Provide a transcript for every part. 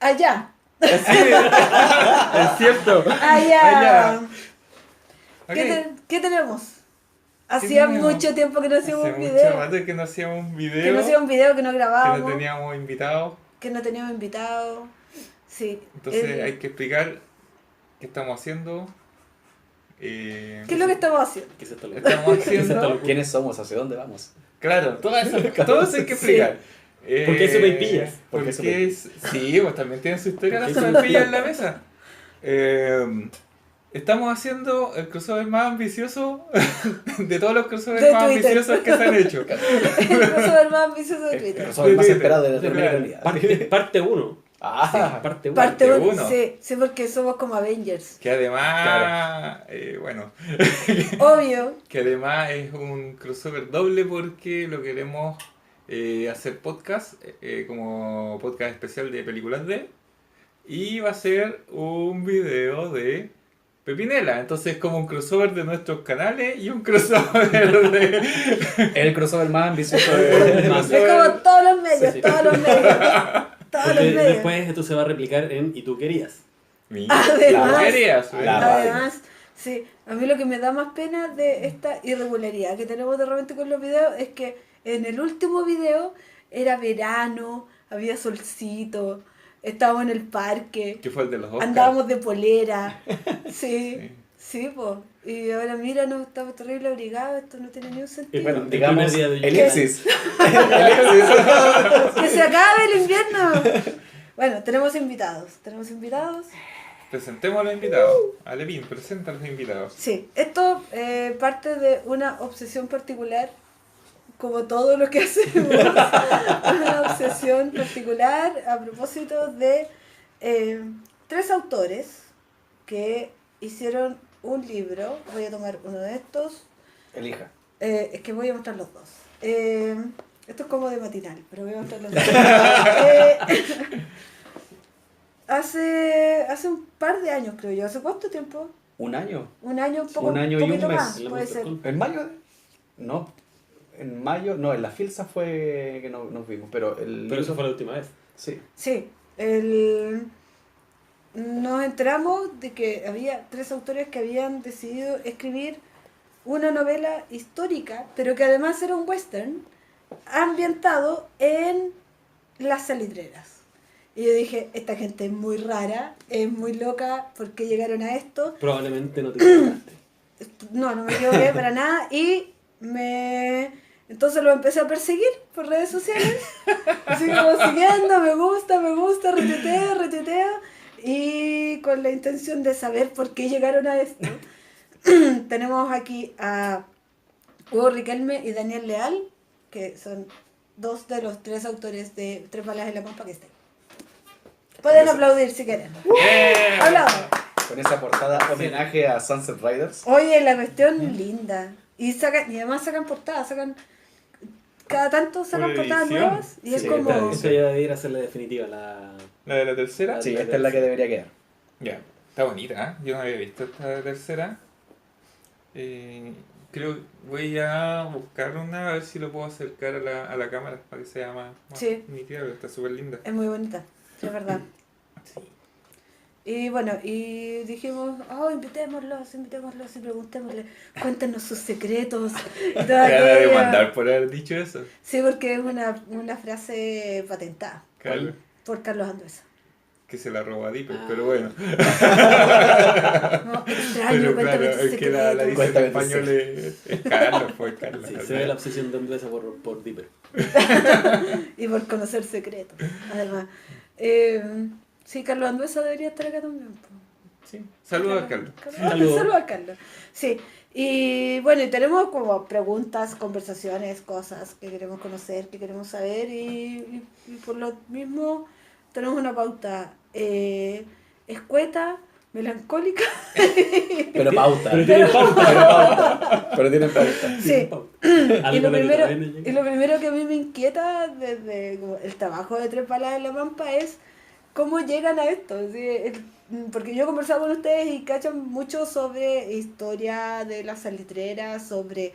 Allá. Sí, es cierto. Allá. Okay. ¿Qué tenemos? Hacía mucho tiempo que no hacíamos un video. Mucho rato que no hacíamos un video. Que no hacíamos un video, que no grabábamos. Que no teníamos invitados. Sí. Entonces hay que explicar qué estamos haciendo. ¿Qué es lo que estamos haciendo? ¿Qué es esto? Estamos haciendo. ¿Quiénes somos? ¿Hacia dónde vamos? Claro, todo eso hay que explicar. Sí. ¿Por qué sopaipillas? Porque sí, pues también tienen su historia las sopaipillas en la mesa. Estamos haciendo el crossover más ambicioso de todos los crossovers más ambiciosos que se han hecho. El crossover más ambicioso de Twitter. El crossover más esperado de la realidad. Parte 1. Sí, parte 1. Parte 1. Sí, porque somos como Avengers. Que además, bueno. Obvio. Que además es un crossover doble porque lo queremos hacer podcast, como podcast especial de películas de. Y va a ser un video de Pepinela, entonces es como un crossover de nuestros canales y un crossover de... El crossover más ambicioso Es como todos los medios, todos los medios. Después esto se va a replicar en Y tú querías. Además, sí, a mí lo que me da más pena de esta irregularidad que tenemos de repente con los videos es que en el último video era verano, había solcito. Estábamos en el parque. ¿Qué fue el de los Oscars? Andábamos de polera. Sí, pues. Y ahora mira, no estamos terrible abrigados, esto no tiene ni un sentido. Y bueno, digamos, elipsis. Que se acabe el invierno. Bueno, tenemos invitados. Presentemos a los invitados. Alevín, presenta a los invitados. Sí, esto parte de una obsesión particular, como todo lo que hacemos. Una obsesión particular a propósito de 3 autores que hicieron un libro. Voy a tomar uno de estos. Elija. Es que voy a mostrar los dos. Esto es como de matinal, pero voy a mostrar los dos. Hace un par de años, creo yo. ¿Hace cuánto tiempo? ¿Un año? Un año, un poco, un año y un mes. Más, puede ser. ¿En mayo? No. En mayo, no, en la Filsa fue que nos vimos, pero eso fue la última vez. Sí. Sí, nos enteramos de que había 3 autores que habían decidido escribir una novela histórica, pero que además era un western ambientado en las salitreras. Y yo dije, esta gente es muy rara, es muy loca, ¿por qué llegaron a esto? Probablemente no te equivocaste. No me equivoqué para nada y entonces lo empecé a perseguir por redes sociales, así como siguiendo, me gusta, retuiteo, y con la intención de saber por qué llegaron a esto. Tenemos aquí a Hugo Riquelme y Daniel Leal, que son 2 de los 3 autores de Tres balas en la pampa que están. Pueden aplaudir si quieren. ¡Aplausos! Con esa portada homenaje a Sunset Riders. Oye, la cuestión linda. Y además sacan portadas, cada tanto sacan portadas nuevas y es como... Esta ya debería ser la definitiva, la de la tercera. Sí, esta es la que debería quedar. Ya, está bonita, ¿eh? Yo no había visto esta tercera. Creo que voy a buscar una, a ver si lo puedo acercar a la cámara para que sea más nítida, pero está súper linda. Es muy bonita, es verdad. Sí. Y bueno, y dijimos, invitémoslos y preguntémosle, cuéntenos sus secretos. Me van a demandar por haber dicho eso. Sí, porque es una frase patentada por Carlos Anduesa. Que se la robó a Dipper, pero bueno. No, extraño, pero claro, es que la dice en español es Carlos, fue Carlos. Sí, se ve la obsesión de Anduesa por Dipper. Y por conocer secretos, además. Sí, Carlos Anduesa debería estar acá también. Sí, saludos a Carlos. Saludos a Carlos. Sí, y bueno, y tenemos como preguntas, conversaciones, cosas que queremos conocer, que queremos saber y por lo mismo tenemos una pauta escueta, melancólica. Pero pauta. Pero tienen pauta. Pero tienen pauta. Sí. Y lo primero que a mí me inquieta desde el trabajo de Tres balas en la pampa es cómo llegan a esto. ¿Sí? Porque yo he conversado con ustedes y cachan mucho sobre historia de las salitreras, sobre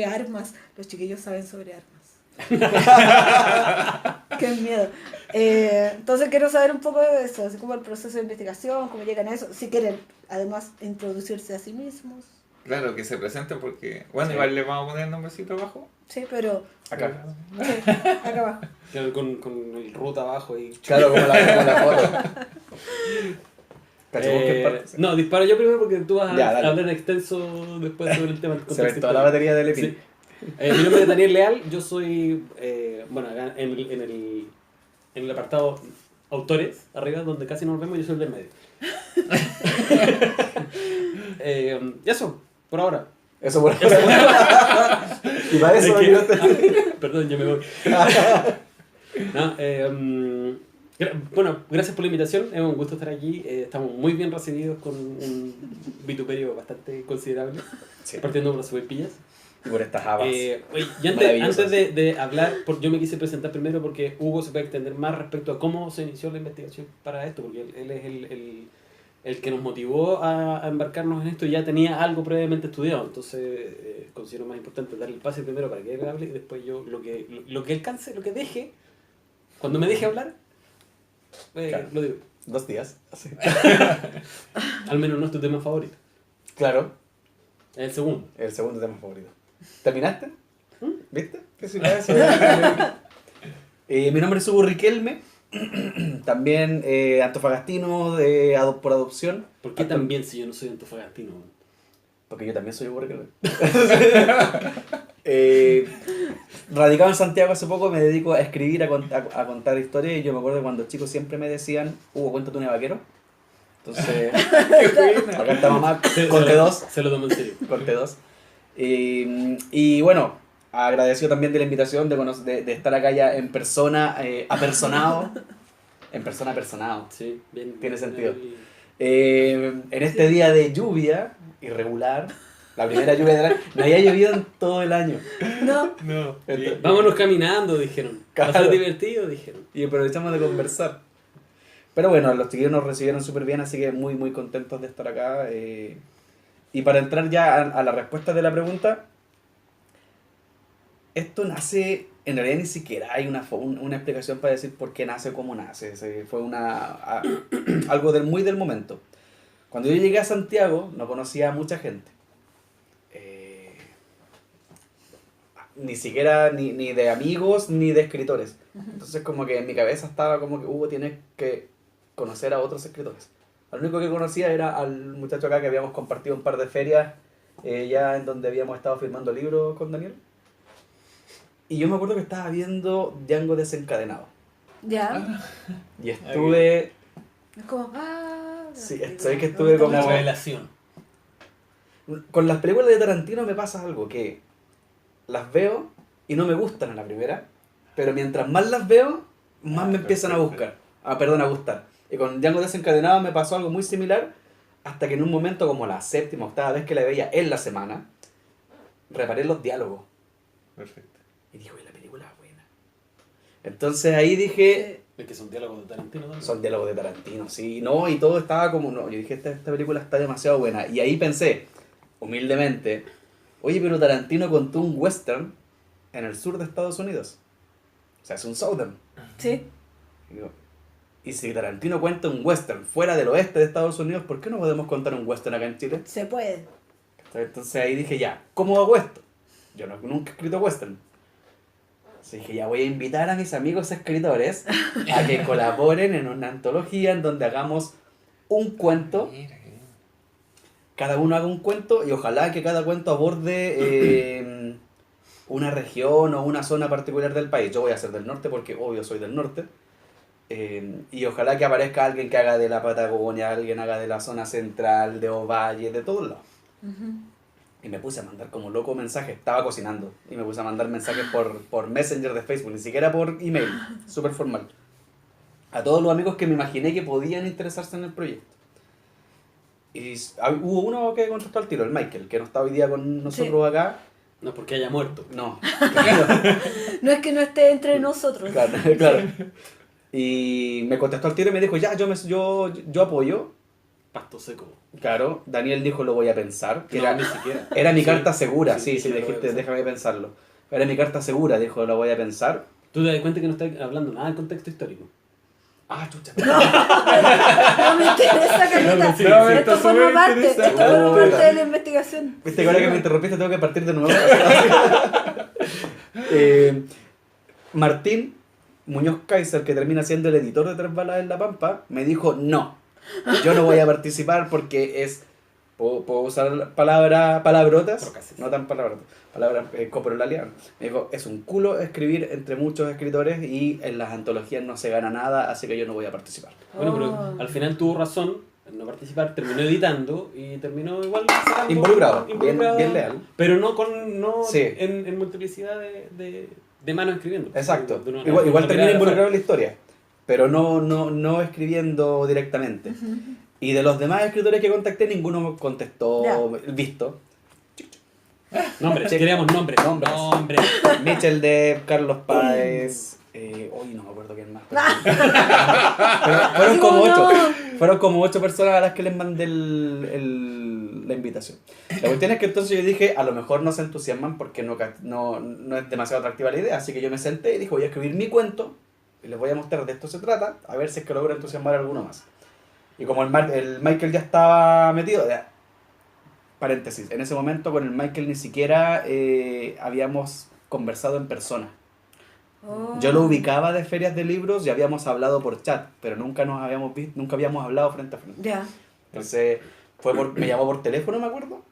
armas. Los chiquillos saben sobre armas. Qué miedo. Entonces quiero saber un poco de eso, así como el proceso de investigación, cómo llegan a eso, si quieren además introducirse a sí mismos. Claro, que se presenten porque... Bueno, Sí. igual le vamos a poner el nombrecito abajo. Sí, pero Acá. sí, acá abajo. Claro, con el root abajo y... Claro, como la foto. ¿Cachai? ¿Vos qué parte? No, disparo yo primero porque tú vas a Ya, dale. hablar en extenso después sobre el tema del Se contexto ve toda la histórico. batería del Sí. EPI. Mi nombre es Daniel Leal, yo soy, bueno, acá en el apartado autores, arriba, donde casi no nos vemos, yo soy el del medio. Y eso, por ahora. Eso por ahora. Y para eso Es que- ayudaste. Perdón, ya me voy. No, bueno, gracias por la invitación, es un gusto estar aquí, estamos muy bien recibidos con un vituperio bastante considerable, Sí. partiendo por las sopaipillas. Y por estas habas. Oye, y Maravillosas. antes de hablar, yo me quise presentar primero porque Hugo se puede extender más respecto a cómo se inició la investigación para esto, porque él es el que nos motivó a embarcarnos en esto y ya tenía algo previamente estudiado, entonces considero más importante darle el pase primero para que él hable y después yo lo que alcance, lo que deje, cuando me deje hablar, Claro. lo digo. 2 días. Así. Al menos no es tu tema favorito, Claro. es el segundo. El segundo tema favorito. ¿Terminaste? ¿Viste? ¿Qué si eso? Mi nombre es Hugo Riquelme. También antofagastino por adopción. ¿Por qué también si yo no soy antofagastino? Porque yo también soy Hugo Riquelme. Radicado en Santiago hace poco, me dedico a escribir, a contar historias. Y yo me acuerdo que cuando chicos siempre me decían, Hugo, cuéntate un vaquero. Entonces, acá está mamá, corte 2. Se lo tomo en serio. Corte 2. Y bueno, agradecido también de la invitación de estar acá ya en persona, apersonado. En persona apersonado. Sí, bien. Tiene bien, sentido. bien. En este día de lluvia irregular, la primera lluvia del año, no había llovido en todo el año. No, No. Entonces- Vámonos caminando, dijeron. Va a ser Claro. divertido, dijeron. Y aprovechamos de conversar. Pero bueno, los chiquillos nos recibieron súper bien, así que muy, muy contentos de estar acá. Y para entrar ya a la respuesta de la pregunta, esto nace, en realidad ni siquiera hay una explicación para decir por qué nace, cómo nace. Fue algo muy del momento. Cuando yo llegué a Santiago, no conocía a mucha gente. Ni siquiera ni de amigos ni de escritores. Entonces como que en mi cabeza estaba como que Hugo tiene que conocer a otros escritores. Al único que conocía era al muchacho acá que habíamos compartido un par de ferias ya en donde habíamos estado firmando libros con Daniel. Y yo me acuerdo que estaba viendo Django Desencadenado. ya. Y estuve... Es como, Sí, sabes que estuve como- La revelación. Con las películas de Tarantino me pasa algo, que las veo y no me gustan a la primera, pero mientras más las veo, más me empiezan a buscar. A gustar. Y con Django Desencadenado me pasó algo muy similar, hasta que en un momento, como la 7ª, 8ª vez que la veía en la semana, reparé los diálogos. Perfecto. Y dije, "Oye, la película es buena". Entonces ahí dije, Es que son diálogos de Tarantino también. son diálogos de Tarantino, sí, no, y todo estaba como, no, yo dije, esta película está demasiado buena. Y ahí pensé, humildemente, oye, pero Tarantino contó un western en el sur de Estados Unidos. O sea, es un southern. Sí. Y digo, y si Tarantino cuenta un western fuera del oeste de Estados Unidos, ¿por qué no podemos contar un western acá en Chile? Se puede. Entonces ahí dije, ya, ¿cómo hago esto? Yo nunca he escrito western. Así dije, ya voy a invitar a mis amigos escritores a que colaboren en una antología en donde hagamos un cuento. Mira, qué bien. Cada uno haga un cuento y ojalá que cada cuento aborde una región o una zona particular del país. Yo voy a ser del norte porque obvio soy del norte. Y ojalá que aparezca alguien que haga de la Patagonia, alguien haga de la zona central, de Ovalle, de todos lados. Y me puse a mandar como loco mensajes. Estaba cocinando y me puse a mandar mensajes por Messenger de Facebook, ni siquiera por email, súper formal. A todos los amigos que me imaginé que podían interesarse en el proyecto. Y hubo uno que contestó al tiro, el Michael, que no está hoy día con nosotros Sí. acá. No es porque haya muerto. No, No es que no esté entre nosotros. claro, claro. Y me contestó al tiro y me dijo, ya, yo apoyo. Pasto seco. Claro, Daniel dijo, lo voy a pensar. Que No, ni siquiera. era mi Sí. carta segura, Sí, sí, lo voy a dijiste, pensar. déjame pensarlo. Era mi carta segura, dijo, lo voy a pensar. Tú te das cuenta que no estás hablando nada del contexto histórico. Ah, chucha. No me interesa, Caleta. sí, sí. Esto forma parte, esto forma parte de la investigación. Viste que ahora que me interrumpiste tengo que partir de nuevo. Martín Muñoz Kaiser, que termina siendo el editor de Tres Balas en la Pampa, me dijo no, yo no voy a participar porque es... Puedo usar palabrotas, Procaces. no tan palabrotas, palabras coprolalianas. Me dijo, es un culo escribir entre muchos escritores y en las antologías no se gana nada, así que yo no voy a participar. Bueno, pero Oh. al final tuvo razón en no participar, terminó editando y terminó igual sacando- Involucrado, bien leal. Pero no con no Sí. en multiplicidad de manos escribiendo. Exacto. De una- Igual una termina tirada involucrado en la historia, pero no escribiendo directamente. Y de los demás escritores que contacté, ninguno me contestó visto. Nombres, Sí. queríamos nombres. Nombres. Nombres. Mitchell Depp, Carlos Páez, hoy no me acuerdo quién más. Pero fueron Así como como, 8. no. Fueron como 8 personas a las que les mandé la invitación. La cuestión es que entonces yo dije, a lo mejor no se entusiasman porque no es demasiado atractiva la idea. Así que yo me senté y dije, voy a escribir mi cuento y les voy a mostrar de esto se trata, a ver si es que logro entusiasmar a alguno más. Y como el Michael ya estaba metido, paréntesis, en ese momento con el Michael ni siquiera habíamos conversado en persona. Oh. Yo lo ubicaba de ferias de libros y habíamos hablado por chat, pero nunca nos habíamos visto, nunca habíamos hablado frente a frente. Ya. Entonces me llamó por teléfono, me acuerdo,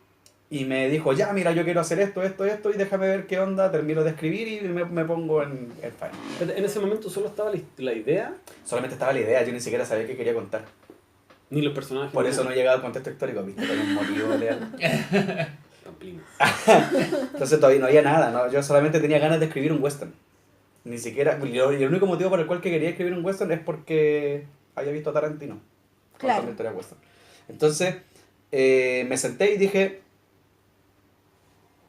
y me dijo, ya, mira, yo quiero hacer esto, y déjame ver qué onda, termino de escribir y me pongo en faena. En ese momento solo estaba la idea, Solamente estaba la idea, yo ni siquiera sabía qué quería contar. ni los personajes. Por ni eso no nada. he llegado al contexto histórico, ¿viste? Con un motivo de algo. Pamplinas. Entonces todavía no había nada, ¿no? Yo solamente tenía ganas de escribir un western. Ni siquiera... Y el único motivo por el cual que quería escribir un western es porque había visto a Tarantino. Claro. Contando historia western. Entonces me senté y dije,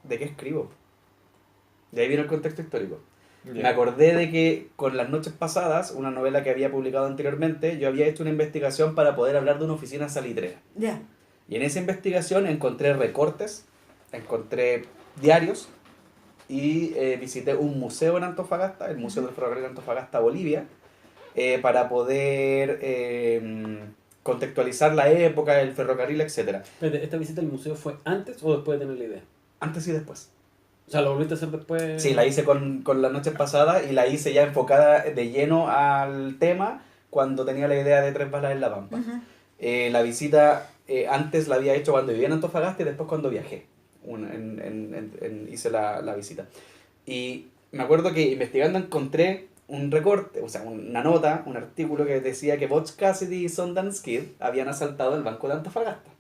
¿de qué escribo? De ahí vino el contexto histórico. Me acordé de que con Las Noches Pasadas, una novela que había publicado anteriormente, yo había hecho una investigación para poder hablar de una oficina salitrera. Ya. Y en esa investigación encontré recortes, encontré diarios y visité un museo en Antofagasta, el Museo del Ferrocarril de Antofagasta, Bolivia, para poder contextualizar la época, el ferrocarril, etc. Espérate, ¿esta visita al museo fue antes o después de tener la idea? Antes y después. O sea, ¿lo volviste a hacer después? Sí, la hice con Las Noches Pasadas y la hice ya enfocada de lleno al tema cuando tenía la idea de Tres Balas en la Pampa. Ujú. La visita antes la había hecho cuando vivía en Antofagasta y después cuando viajé. Hice la visita. Y me acuerdo que investigando encontré un recorte, o sea, una nota, un artículo que decía que Butch Cassidy y Sundance Kid habían asaltado el Banco de Antofagasta.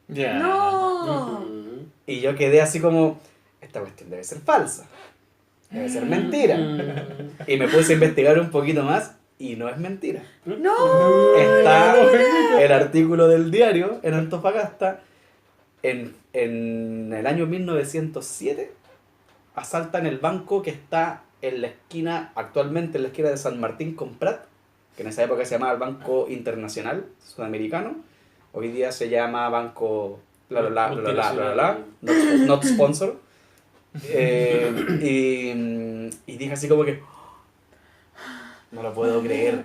Ya. No. Ujú. Y yo quedé así como, esta cuestión debe ser falsa, debe ser mentira. Y me puse a investigar un poquito más y no es mentira. No. Está el artículo del diario en Antofagasta. En el año 1907 asaltan el banco que está en la esquina, actualmente en la esquina de San Martín con Prat, que en esa época se llamaba el Banco Internacional Sudamericano. Hoy día se llama Banco not sponsor. Y dije así como que no lo puedo creer.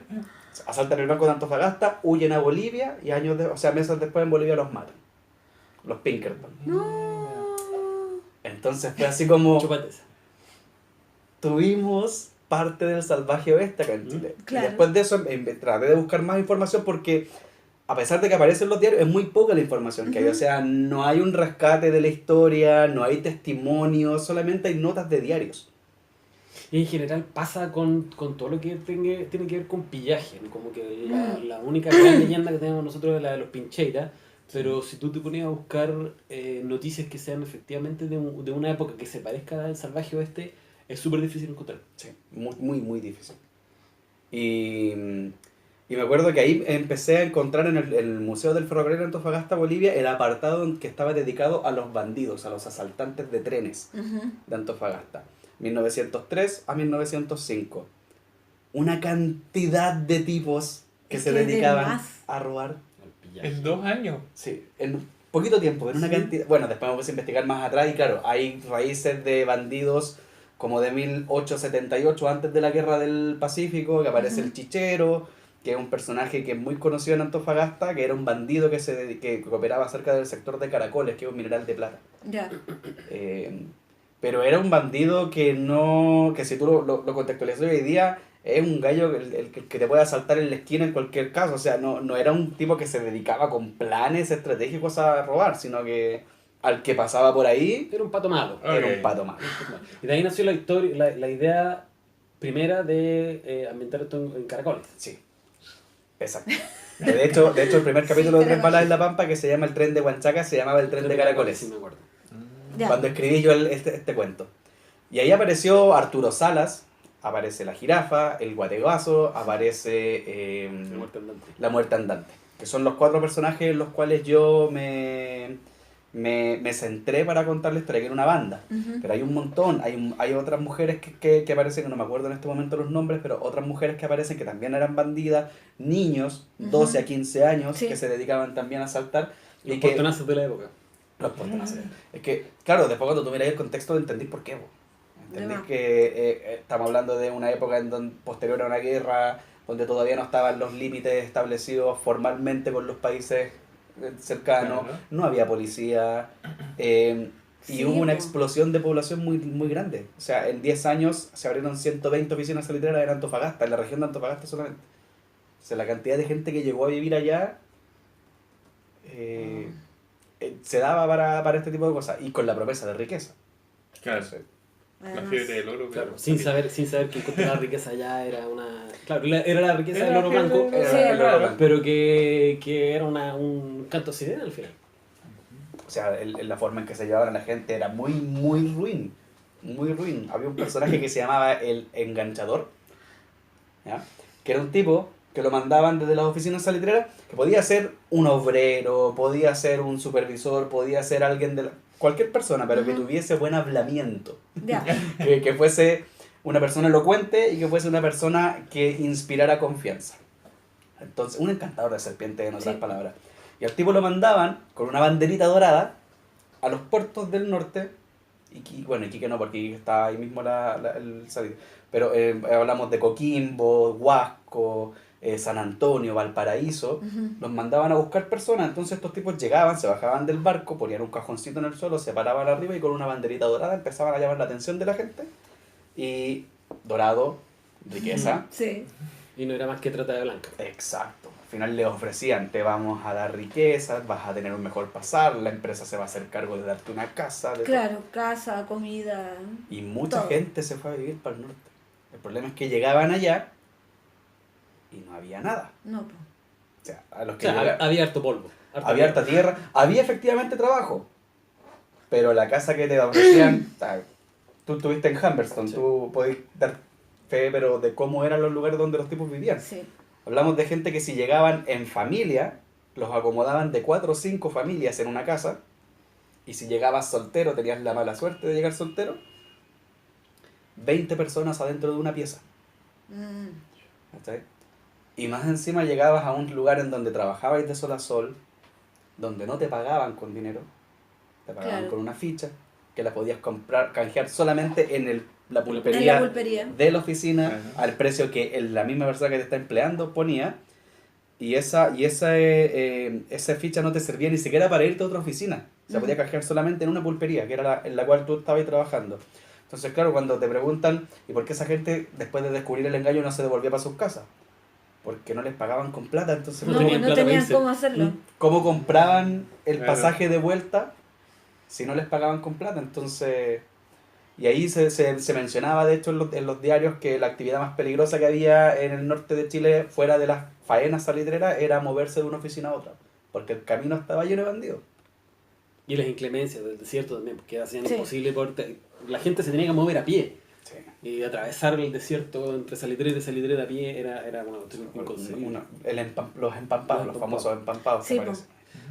Asaltan el Banco de Antofagasta, huyen a Bolivia y meses después en Bolivia los matan. Los Pinkerton. No. Entonces fue así como Chúpate esa. tuvimos parte del salvaje oeste acá en Chile. Claro. Y después de eso traté de buscar más información porque a pesar de que aparecen los diarios, es muy poca la información que hay. O sea, no hay un rescate de la historia, no hay testimonios, solamente hay notas de diarios. Y en general pasa con todo lo que tiene que ver con pillaje, ¿no? Como que la única gran leyenda que tenemos nosotros es la de los Pincheiras, pero si tú te ponías a buscar noticias que sean efectivamente de una época que se parezca al salvaje oeste, es súper difícil encontrar. Sí, muy, muy difícil. Y me acuerdo que ahí empecé a encontrar en el Museo del Ferrocarril de Antofagasta, Bolivia, el apartado que estaba dedicado a los bandidos, a los asaltantes de trenes Ujú. de Antofagasta. 1903 a 1905. Una cantidad de tipos que Es se que de dedicaban más. a robar. Al pillaje. En 2 años. Sí, en poquito tiempo, en una Sí. cantidad... Bueno, después me puse a investigar más atrás y claro, hay raíces de bandidos como de 1878, antes de la Guerra del Pacífico, que aparece el chichero, que es un personaje que es muy conocido en Antofagasta, que era un bandido que operaba cerca del sector de Caracoles, que es un mineral de plata. Ya. Pero era un bandido que si tú lo contextualizas hoy día, es un gallo el que te puede asaltar en la esquina en cualquier caso. O sea, no era un tipo que se dedicaba con planes estratégicos a robar, sino que al que pasaba por ahí Era un pato malo. era Ok. un pato malo. Y de ahí nació la historia, la idea primera de ambientar esto en Caracoles. Sí, exacto. De hecho, el primer capítulo de Tres Caracoles. Balas en la Pampa, que se llama El Tren de Huanchaca, se llamaba El Tren de Caracoles. Sí, me acuerdo. Ya. Cuando escribí yo este cuento. Y ahí apareció Arturo Salas, aparece la jirafa, el guategazo, aparece La muerte andante. la muerte andante. Que son los 4 personajes en los cuales yo me centré para contar la historia, que era una banda. Ujú. Pero hay un montón, hay otras mujeres que aparecen, que no me acuerdo en este momento los nombres, pero otras mujeres que aparecen que también eran bandidas, niños, 12 a 15 años, Sí. que se dedicaban también a asaltar. Los Y que, portonazos de la época. los portonazos. Es que, claro, después cuando tú miras el contexto entendís por qué. Po. Entendís De más. que estamos hablando de una época en donde, posterior a una guerra, donde todavía no estaban los límites establecidos formalmente con los países cercanos, Claro. no había policía, y Sí, hubo una po. explosión de población muy, muy grande. O sea, en 10 años se abrieron 120 oficinas salitreras en Antofagasta, en la región de Antofagasta solamente. O sea, la cantidad de gente que llegó a vivir allá se daba para este tipo de cosas, y con la promesa de riqueza. Claro, Entonces, la Además. fiebre del oro. Claro, pero- sin saber que encontrar la riqueza ya era una... Claro, era la riqueza del oro Era- blanco, era- Sí, era- claro. era- pero que era un canto de sirena al final. O sea, la forma en que se llevaban a la gente era muy, muy ruin. Muy ruin. Había un personaje que se llamaba el enganchador, ¿ya? Que era un tipo que lo mandaban desde las oficinas salitreras, que podía ser un obrero, podía ser un supervisor, podía ser alguien de cualquier persona, pero que Ujú. tuviese buen hablamiento. Ya. Que fuese una persona elocuente y que fuese una persona que inspirara confianza. Entonces, un encantador de serpientes, en otras Sí. palabras. Y al tipo lo mandaban con una banderita dorada a los puertos del norte. Bueno, Iquique no, porque Iquique está ahí mismo el salir. Pero hablamos de Coquimbo, Huasco, San Antonio, Valparaíso. Ujú. Los mandaban a buscar personas. Entonces estos tipos llegaban, se bajaban del barco, ponían un cajoncito en el suelo, se paraban arriba y con una banderita dorada empezaban a llamar la atención de la gente. Y dorado, riqueza. Sí. Y no era más que trata de blanca. Exacto. Al final les ofrecían, te vamos a dar riquezas, vas a tener un mejor pasar, la empresa se va a hacer cargo de darte una casa. De Claro, casa, comida. todo. Y mucha todo. gente se fue a vivir para el norte. El problema es que llegaban allá y no había nada. No, po. O sea, a los O que sea, llegaban- había harto polvo. había harta tierra, había efectivamente trabajo, pero la casa que te ofrecían, o sea, tú estuviste en Humberston, Sí. tú podés dar fe, pero de cómo eran los lugares donde los tipos vivían. Sí. Hablamos de gente que si llegaban en familia, los acomodaban de 4 o 5 familias en una casa, y si llegabas soltero, tenías la mala suerte de llegar soltero, 20 personas adentro de una pieza. Mm. ¿Cachai? Y más encima llegabas a un lugar en donde trabajabas de sol a sol, donde no te pagaban con dinero, te pagaban Claro. con una ficha, que la podías comprar, canjear solamente en la En la pulpería pulpería. de la oficina, Ajá. al precio que la misma persona que te está empleando ponía, y esa ficha no te servía ni siquiera para irte a otra oficina, se podía canjear solamente en una pulpería, que era en la cual tú estabas trabajando. Entonces, claro, cuando te preguntan, ¿y por qué esa gente, después de descubrir el engaño, no se devolvía para sus casas? Porque no les pagaban con plata, entonces No, No pues tenían no plata para tenían irse. cómo hacerlo. ¿cómo compraban el Claro. pasaje de vuelta si no les pagaban con plata? Entonces, y ahí se mencionaba, de hecho, en los diarios, que la actividad más peligrosa que había en el norte de Chile, fuera de las faenas salitreras, era moverse de una oficina a otra, porque el camino estaba lleno de bandidos. Y las inclemencias del desierto también, porque hacían Sí. imposible la gente se tenía que mover a pie. Sí. Y atravesar el desierto entre salitrera y salitrera a pie era una cuestión inconcebible. Los empampados, los famosos empampados, Sí, que parece.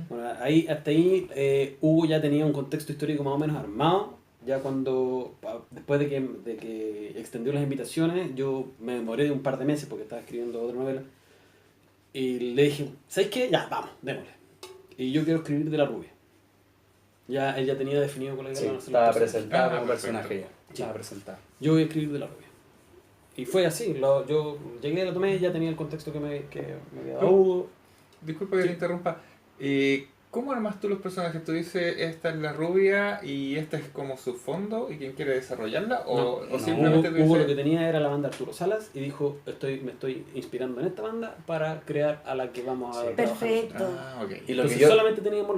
Bueno, hasta ahí Hugo ya tenía un contexto histórico más o menos armado. Ya después de que extendió las invitaciones, yo me demoré un par de meses porque estaba escribiendo otra novela. Y le dije, ¿sabes qué? Ya, vamos, démosle. Y yo quiero escribir de la rubia. Ya él ya tenía definido cuál era Sí, la estaba personaje. presentado como perfecto. personaje ya. Sí. Estaba presentado. Yo voy a escribir de la rubia. Y fue así, yo llegué, la tomé y ya tenía el contexto que me había dado Hugo. Disculpa que te interrumpa. ¿Cómo armas tú los personajes? ¿Tú dices esta es la rubia y esta es como su fondo y quién quiere desarrollarla? ¿O, No, o simplemente tú Hugo lo dices... que tenía era la banda Arturo Salas y dijo, me estoy inspirando en esta banda para crear a la que vamos a Sí. trabajar. Perfecto. Ah, ok. Y lo Entonces que yo- solamente teníamos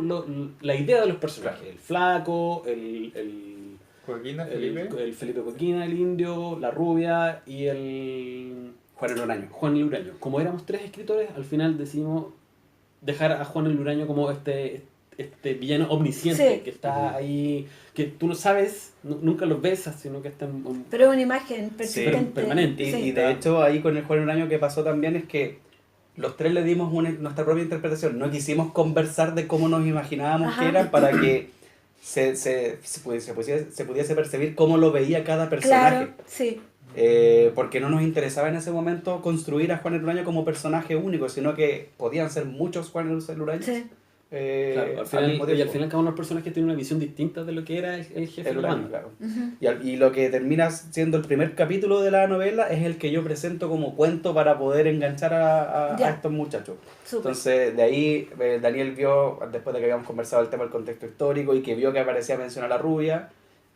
la idea de los personajes, el flaco, Joaquina, Felipe. el Felipe Coquina, el indio, la rubia y el Juan el Uraño. Juan el Uraño. Como éramos 3 escritores, al final decidimos dejar a Juan el Uraño como este villano omnisciente Sí. que está ahí, que tú no sabes, nunca lo ves, sino que está Pero es una imagen persistente. permanente. Y, Sí. y de hecho ahí con el Juan el Uraño que pasó también es que los 3 le dimos nuestra propia interpretación. No quisimos conversar de cómo nos imaginábamos Ajá. que era para que se pudiese percibir cómo lo veía cada personaje. Claro, sí. Porque no nos interesaba en ese momento construir a Juan el Uraño como personaje único, sino que podían ser muchos Juan el Uraño. Sí. Claro, al final, y al final cada uno de los personajes tiene una visión distinta de lo que era el jefe el de la Uraño, banda. claro. Ujú. Y lo que termina siendo el primer capítulo de la novela es el que yo presento como cuento para poder enganchar a Ya. estos muchachos. Súper. Entonces, de ahí Daniel vio, después de que habíamos conversado el tema del contexto histórico y que vio que aparecía mencionar a la rubia,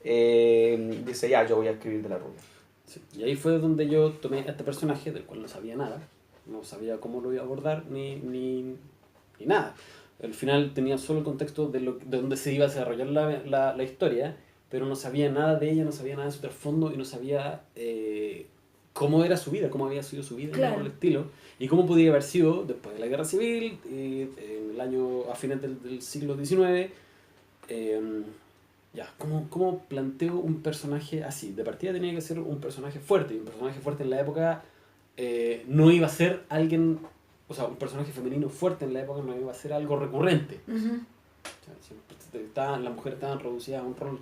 dice, ya, yo voy a escribir de la rubia. Sí. Y ahí fue donde yo tomé a este personaje del cual no sabía nada, no sabía cómo lo iba a abordar ni nada. Al final tenía solo el contexto de dónde se iba a desarrollar la historia, pero no sabía nada de ella, no sabía nada de su trasfondo y no sabía cómo era su vida, cómo había sido su vida y Claro. por el estilo, y cómo podía haber sido después de la Guerra Civil, en el año a fines del siglo XIX. ¿Cómo planteo un personaje así? De partida tenía que ser un personaje fuerte, y un personaje fuerte en la época no iba a ser alguien, o sea, un personaje femenino fuerte en la época no iba a ser algo recurrente. Ujú. O sea, las mujeres estaban reducidas a un rol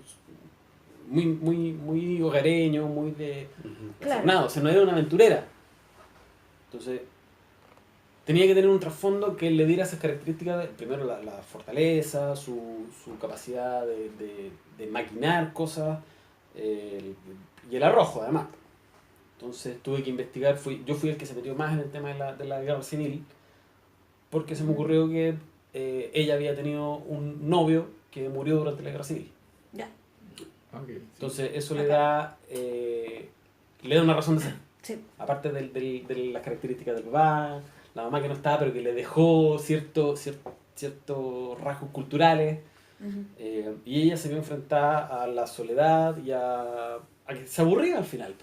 muy hogareño, muy de Claro. nada, o sea, no era una aventurera. Entonces, tenía que tener un trasfondo que le diera esas características, primero la fortaleza, su capacidad de maquinar cosas, y el arrojo además. Entonces tuve que investigar, yo fui el que se metió más en el tema de la guerra civil, porque se me ocurrió que ella había tenido un novio que murió durante la guerra civil. Ya. Ok, sí. Entonces eso le da una razón de ser. Sí. Aparte de las características del papá, la mamá que no estaba pero que le dejó ciertos rasgos culturales, Ujú. y ella se vio enfrentada a la soledad y a que se aburría al final.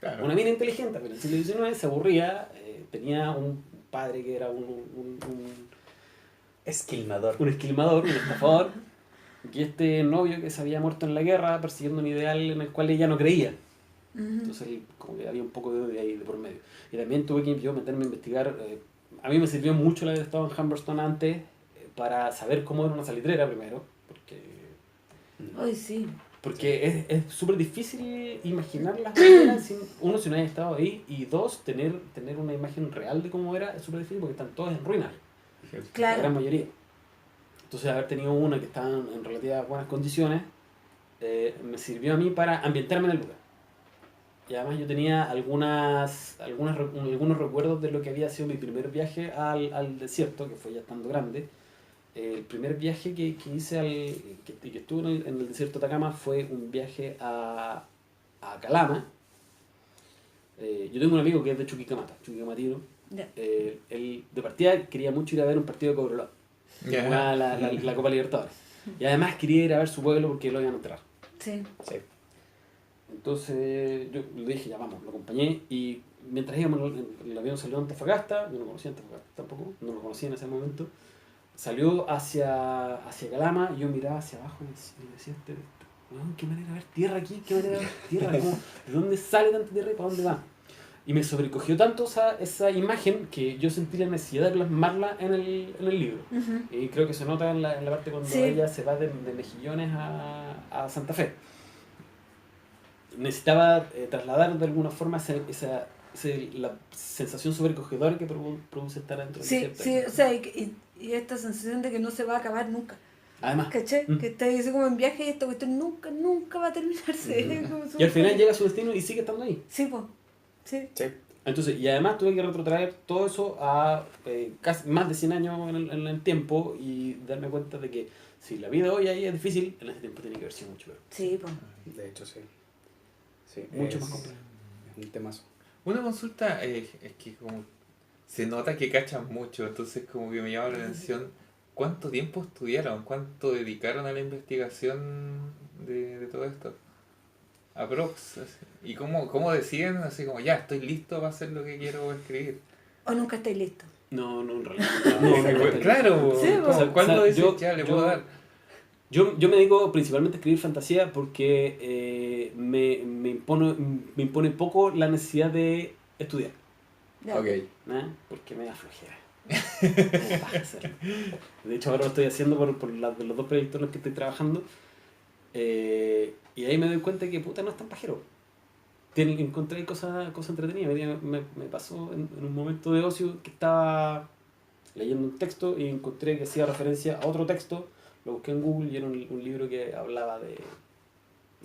Claro. Una mina inteligente, pero en el siglo XIX se aburría, tenía un padre que era un Esquilmador. esquilmador, un estafador, y este novio que se había muerto en la guerra persiguiendo un ideal en el cual ella no creía. Ujú. Entonces como que había un poco de odio ahí de por medio. Y también tuve que yo meterme a investigar. A mí me sirvió mucho el haber estado en Humberstone antes para saber cómo era una salitrera primero, Ay, sí. porque es súper difícil imaginar las maneras si no haya estado ahí, y dos, tener una imagen real de cómo era es súper difícil porque están todas en ruinas, la Claro. gran mayoría. Entonces haber tenido una que estaba en relativas buenas condiciones me sirvió a mí para ambientarme en el lugar. Y además yo tenía algunos recuerdos de lo que había sido mi primer viaje al desierto, que fue ya estando grande. El primer viaje que hice que estuve en el desierto de Atacama fue un viaje a Calama. Yo tengo un amigo que es de Chuquicamatino. Ya. Él de partida quería mucho ir a ver un partido de Cobreloa, Ya. jugaba la Copa Libertadores. Y además quería ir a ver su pueblo porque lo iban a enterrar. Sí. Sí. Entonces yo le dije, ya vamos, lo acompañé, y mientras íbamos, el avión salió a Antofagasta, yo no conocía Antofagasta tampoco, no lo conocía en ese momento, salió hacia Calama, y yo miraba hacia abajo y decía, ¿qué manera de ver tierra aquí? ¿Qué manera de ver tierra? ¿De dónde sale tanta tierra y para dónde va? Y me sobrecogió tanto esa imagen que yo sentí la necesidad de plasmarla en el libro. Ujú. Y creo que se nota en la parte cuando Sí. ella se va de Mejillones a Santa Fe. Necesitaba trasladar de alguna forma la sensación sobrecogedora que produce estar dentro del Sí, desierto. sí, o sea, y esta sensación de que no se va a acabar nunca. Además, ¿Caché? Mm. Que está así como en viaje y esta cuestión nunca va a terminarse. Como y al súper final feliz. llega a su destino y sigue estando ahí. Sí, pues. Sí. Sí. Entonces, y además tuve que retrotraer todo eso a casi más de 100 años en el tiempo y darme cuenta de que si la vida hoy ahí es difícil, en ese tiempo tiene que haber sido mucho peor. Sí, pues. De hecho, sí. Sí, Mucho más complejo. Es un temazo. Una consulta es que como se nota que cachan mucho, entonces como que me llama la atención cuánto tiempo estudiaron, cuánto dedicaron a la investigación de todo esto. Aprox. Así. Y cómo deciden así como ya estoy listo para hacer lo que quiero escribir. O nunca estáis listos. No, en realidad. Claro, Sí, o sea, ¿cuándo dices yo- ya le yo- puedo dar? Yo me dedico principalmente a escribir fantasía porque me impone poco la necesidad de estudiar, Ya. Ok. ¿no? Porque me da flojera. Me da paja hacerlo. De hecho, ahora lo estoy haciendo por los dos proyectos en los que estoy trabajando. Y ahí me doy cuenta que puta no es tan pajero. Encontré cosas entretenidas. Hoy día me pasó en un momento de ocio que estaba leyendo un texto y encontré que hacía referencia a otro texto. Lo busqué en Google y era un libro que hablaba de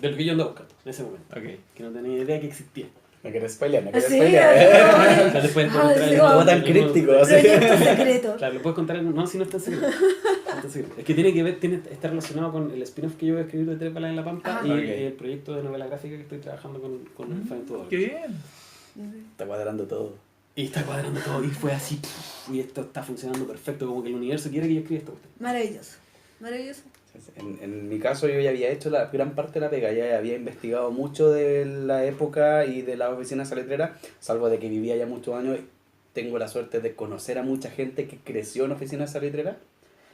lo que yo andaba buscando en ese momento. Ok. Que no tenía idea que existía. Me querés spoilear, me Sí, querés spoilear. ay, O sea, después Ah, entrar sí, en- como tan en- críptico, así. proyecto secreto. Claro, lo puedes contar en... No, si no está en secreto. No está en secreto. Es que tiene que ver, está relacionado con el spin-off que yo voy a escribir de Tres Balas en la Pampa Ah, y ok. el proyecto de novela gráfica que estoy trabajando con Fernando Dólares. Qué bien. Está cuadrando todo. Y está cuadrando todo y fue así, y esto está funcionando perfecto, como que el universo quiere que yo escriba esto. Maravilloso. Maravilloso. En mi caso yo ya había hecho la gran parte de la pega, ya había investigado mucho de la época y de la oficina salitrera, salvo de que vivía ya muchos años. Tengo la suerte de conocer a mucha gente que creció en oficina salitrera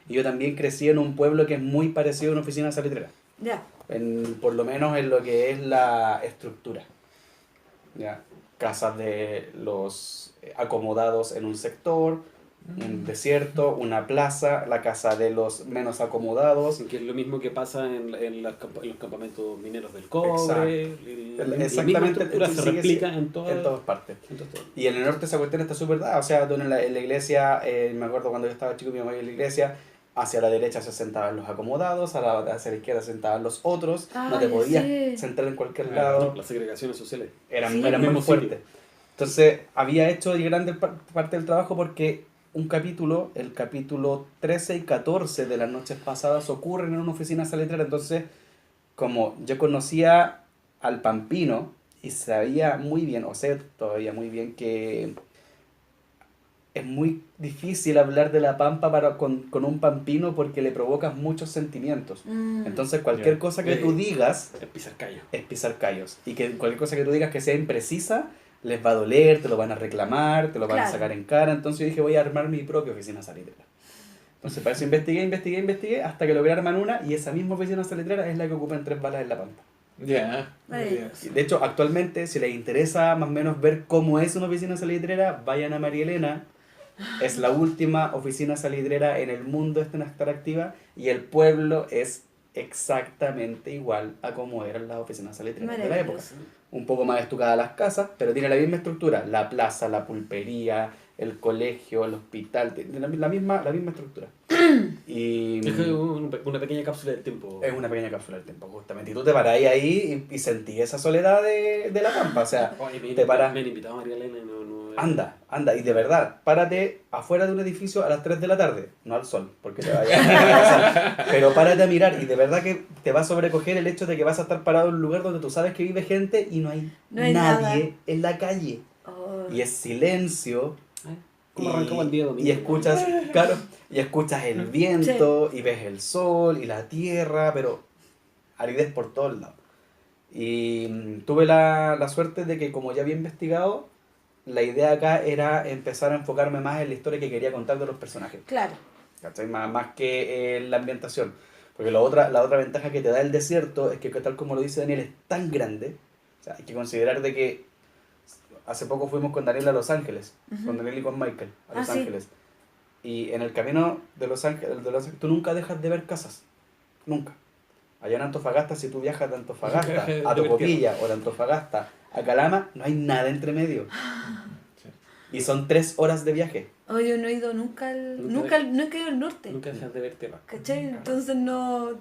y yo también crecí en un pueblo que es muy parecido a una oficina salitrera, Ya. por lo menos en lo que es la estructura. ¿Ya? Casas de los acomodados en un sector, un desierto, una plaza, la casa de los menos acomodados. Que es lo mismo que pasa en los campamentos mineros del cobre. La misma Exactamente, estructura se sigue replica siendo en todas en todas partes. partes. Y en el norte esa cuestión está súper dada. O sea, tú en la iglesia, me acuerdo cuando yo estaba chico, mi mamá iba a la iglesia, hacia la derecha se sentaban los acomodados, hacia la izquierda se sentaban los otros. No te Ay, podías sí. sentar en cualquier Ah, lado. Las segregaciones sociales. Eran, Sí. eran muy Mismo fuertes. Entonces, había hecho grande parte del trabajo porque un capítulo, el capítulo 13 y 14 de las noches pasadas ocurren en una oficina salitrera. Entonces, como yo conocía al Pampino y sabía muy bien, o sé todavía muy bien que es muy difícil hablar de la Pampa con un pampino porque le provocas muchos sentimientos. Mm. Entonces, cualquier Ya. cosa que tú digas Es pisar callo. es pisar callos. Y que cualquier cosa que tú digas que sea imprecisa, les va a doler, te lo van a reclamar, te lo van a Claro. sacar en cara. Entonces yo dije, voy a armar mi propia oficina salitrera. Entonces para eso investigué, hasta que logré armar una, y esa misma oficina salitrera es la que ocupa en Tres Balas en la Pampa. Ya. Maravilloso. Y de hecho, actualmente, si les interesa más o menos ver cómo es una oficina salitrera, vayan a María Elena. Es la última oficina salitrera en el mundo, esta no estar activa, y el pueblo es exactamente igual a como eran las oficinas salitreras de la época. Maravilloso. Un poco más estucadas las casas, pero tiene la misma estructura. La plaza, la pulpería, el colegio, el hospital, tiene la misma estructura. Y Es que una pequeña cápsula del tiempo. es una pequeña cápsula del tiempo, justamente. Y tú te parás ahí y sentí esa soledad de la Pampa. O sea, Oye, te paras. me han invitado a María Elena y no. Anda, y de verdad, párate afuera de un edificio a las 3 de la tarde, no al sol, porque te vaya a pasar, pero párate a mirar y de verdad que te va a sobrecoger el hecho de que vas a estar parado en un lugar donde tú sabes que vive gente y no hay nada. nadie en la calle. Oh. Y es silencio. ¿Cómo arrancamos el día domingo? Y escuchas, claro, y escuchas el viento, y ves el sol y la tierra, pero aridez por todos lados. Y tuve la suerte de que, como ya había investigado, la idea acá era empezar a enfocarme más en la historia que quería contar de los personajes, Claro. ¿cachai? Más que en la ambientación. Porque la otra ventaja que te da el desierto es que, tal como lo dice Daniel, es tan grande. O sea, hay que considerar de que hace poco fuimos con Daniel a Los Ángeles, con Daniel y con Michael a Los sí. Ángeles. Y en el camino de Los Ángeles, tú nunca dejas de ver casas. Nunca. Allá en Antofagasta, si tú viajas de Antofagasta a Tocopilla o de Antofagasta a Calama, no hay nada entre medio. Y son 3 horas de viaje. Oh, yo no he ido nunca Nunca no he ido al norte. Nunca dejas de ver temas. ¿Cachai? Entonces no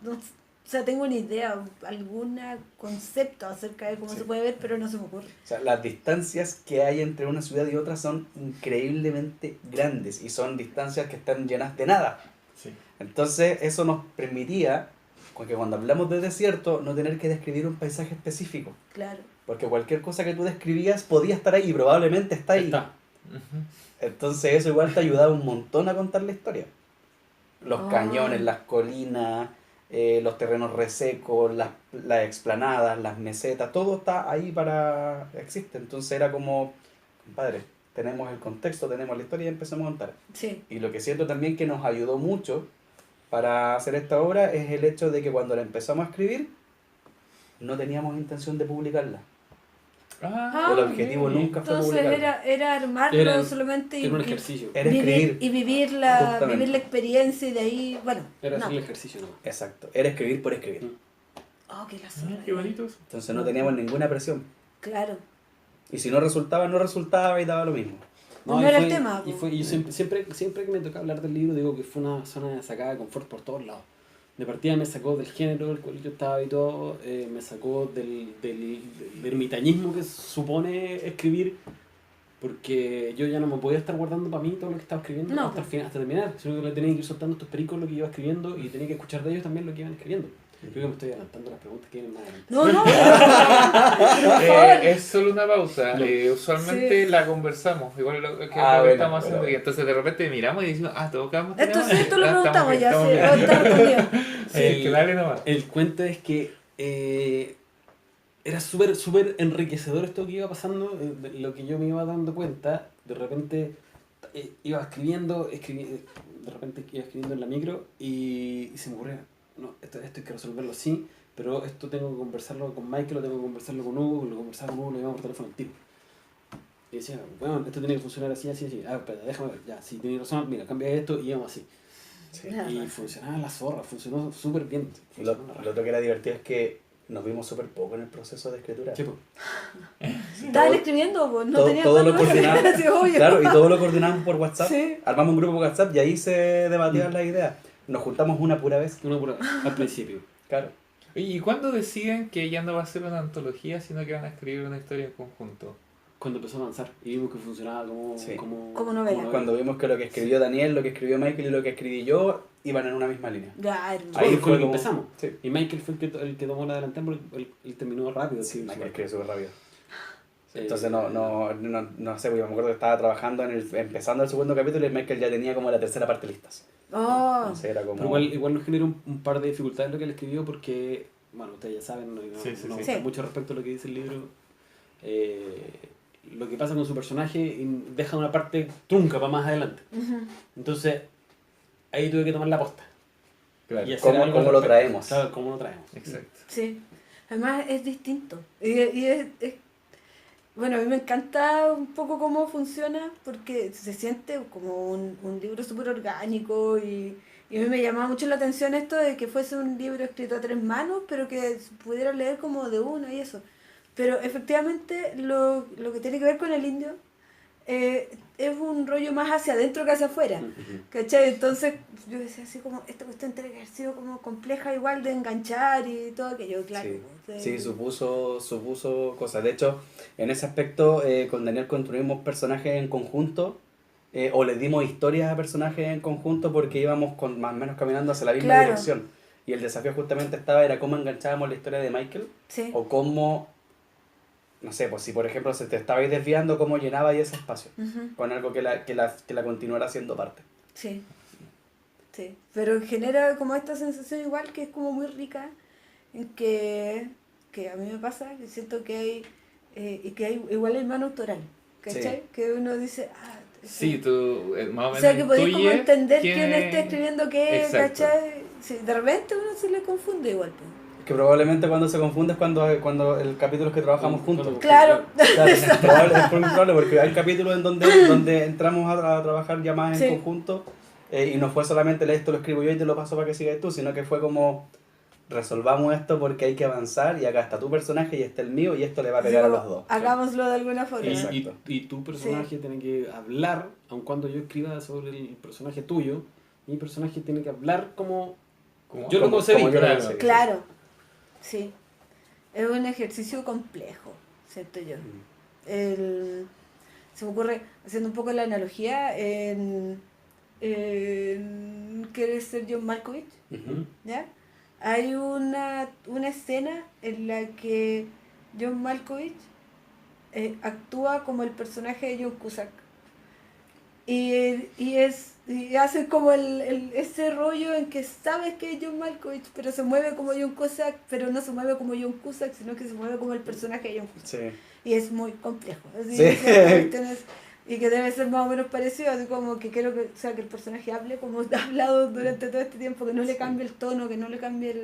O sea, tengo una idea, algún concepto acerca de cómo Sí. se puede ver, pero no se me ocurre. O sea, las distancias que hay entre una ciudad y otra son increíblemente grandes y son distancias que están llenas de nada. Sí. Entonces, eso nos permitía, porque cuando hablamos de desierto, no tener que describir un paisaje específico. Claro. Porque cualquier cosa que tú describías podía estar ahí y probablemente está ahí. Está. Ujú. Entonces, eso igual te ayudaba un montón a contar la historia. Los Ah. cañones, las colinas, los terrenos resecos, las explanadas, las mesetas, todo está ahí existe. Entonces era como, compadre, tenemos el contexto, tenemos la historia y empezamos a contar. Sí. Y lo que siento también que nos ayudó mucho para hacer esta obra es el hecho de que cuando la empezamos a escribir, no teníamos intención de publicarla. Ah, El objetivo nunca fue Entonces publicarla. era armarlo Era- solamente Era un ejercicio. Era escribir. vivir Justamente. vivir la experiencia y de ahí, bueno, Era no. hacer el ejercicio, ¿no? Exacto, era escribir por escribir. Oh, qué la zorra. qué bonito eso. Entonces no teníamos ninguna presión. Claro. Y si no resultaba, no resultaba y daba lo mismo. No y era el fue- tema, Y, po. fue, y siempre que me toca hablar del libro, digo que fue una zona de sacada de confort por todos lados. De partida me sacó del género el cual yo estaba habituado, me sacó del ermitañismo que supone escribir, porque yo ya no me podía estar guardando para mí todo lo que estaba escribiendo No, hasta el final, hasta terminar, sino que le tenía que ir soltando estos pericos lo que iba escribiendo y tenía que escuchar de ellos también lo que iban escribiendo. Creo que me estoy adelantando las preguntas que vienen más adelante. No, no, pero por favor. Es solo una pausa. No. Usualmente Sí. la conversamos, igual lo que, es Ah, lo que bueno, estamos haciendo. bueno. Y entonces de repente miramos y decimos, tocamos. Esto tema. sí, esto lo Ah, estamos preguntamos bien, ya, estamos sí, bien. va a estar entendido. Sí, que dale nomás. El cuento es que era súper enriquecedor esto que iba pasando, de lo que yo me iba dando cuenta. De repente iba escribiendo, de repente iba escribiendo en la micro y se me ocurría, no, esto hay que resolverlo así, pero esto tengo que conversarlo con Michael, lo tengo que conversarlo con Hugo, lo conversaba con Hugo, lo llamaba por teléfono al tiro. Y decía, bueno, esto tiene que funcionar así, así, así. Espera, déjame ver, ya, si tienes razón, mira, cambia esto y vamos así. Sí. Nada Y más. funcionaba la zorra, funcionó súper bien. Lo, funcionó la raja. lo otro que era divertido es que nos vimos súper poco en el proceso de escritura. Sí, po. Estaban escribiendo, pues, no todo- tenían todo lo cuánto hacer, coordinado. sí, obvio. Claro, y todo lo coordinamos por WhatsApp. Sí. Armamos un grupo por WhatsApp y ahí se debatían las ideas. Nos juntamos una pura vez. Una pura, al principio. Claro. Oye, ¿y cuándo deciden que ya no va a ser una antología, sino que van a escribir una historia en conjunto? Cuando empezó a avanzar y vimos que funcionaba Sí. Como novela. Cuando vimos que lo que escribió Daniel, lo que escribió Michael y lo que escribí yo iban en una misma línea. Ya, hermano. Ahí Ahí fue fue lo que como- empezamos. Sí. Y Michael fue el que tomó la delantera porque él terminó rápido. Sí, sí, Michael súper. escribe súper rápido. Eh, Entonces no sé, porque me acuerdo que estaba trabajando empezando el segundo capítulo y Michael ya tenía como la tercera parte listas. Oh, Entonces era como... Pero igual nos generó un par de dificultades lo que él escribió porque, bueno, ustedes ya saben, no, Sí, sí, no sí. gusta Sí. mucho respecto a lo que dice el libro. Lo que pasa con su personaje deja una parte trunca para más adelante. ujú. Entonces, ahí tuve que tomar la posta. Claro, Y hacer ¿Cómo, algo cómo al lo respecto. traemos? Claro, ¿cómo lo traemos? Exacto. Sí, además es distinto. Y bueno, a mí me encanta un poco cómo funciona porque se siente como un libro súper orgánico y a mí me llamaba mucho la atención esto de que fuese un libro escrito a 3 manos, pero que se pudiera leer como de una y eso. Pero efectivamente lo que tiene que ver con el indio es un rollo más hacia adentro que hacia afuera. Ujú. ¿Cachai? Entonces yo decía así como, esta cuestión tiene que haber sido como compleja igual de enganchar y todo aquello, claro. Sí, pues, sí, supuso cosas. De hecho, en ese aspecto, con Daniel construimos personajes en conjunto, o le dimos historias a personajes en conjunto porque íbamos con más o menos caminando hacia la misma Claro. dirección. Y el desafío justamente era cómo enganchábamos la historia de Michael, Sí, o cómo, no sé, pues si por ejemplo se te estabais desviando, cómo llenabais ese espacio, ujú, con algo que la continuara siendo parte. sí, sí. Pero genera como esta sensación igual que es como muy rica, en que a mí me pasa, que siento que hay, y que hay igual hay mano autoral, ¿cachai? Sí. Que uno dice, Sí, tú más o o menos sea, que podéis como intuyes entender quién quién es- está escribiendo qué, Exacto. ¿cachai? Sí, de repente uno se le confunde igual. pues. Que probablemente cuando se confunde es cuando el capítulo que trabajamos juntos. Claro. Claro, es muy probable porque hay capítulos en donde entramos a trabajar ya más en Sí. conjunto y no fue solamente esto lo escribo yo y te lo paso para que sigas tú, sino que fue como resolvamos esto porque hay que avanzar y acá está tu personaje y está el mío y esto le va a pegar a Así los como, dos. Hagámoslo de alguna forma. Exacto. Y tu personaje tiene que hablar, aun cuando yo escriba sobre el personaje tuyo, mi personaje tiene que hablar como Yo lo concebí, como yo lo claro. concebí. Claro, sí. Es un ejercicio complejo, siento yo. Se me ocurre, haciendo un poco la analogía, ¿quieres ser John Malkovich? Ujú. ¿Ya? Hay una escena en la que John Malkovich actúa como el personaje de John Cusack. Y hace como ese rollo en que sabes que es John Malkovich, pero se mueve como John Cusack, pero no se mueve como John Cusack, sino que se mueve como el personaje de John Cusack. Sí. Y es muy complejo. Así, Sí. esas cuestiones, y que debe ser más o menos parecido, así como que quiero que, o sea, que el personaje hable como ha hablado durante todo este tiempo, que no le cambie el tono, que no le cambie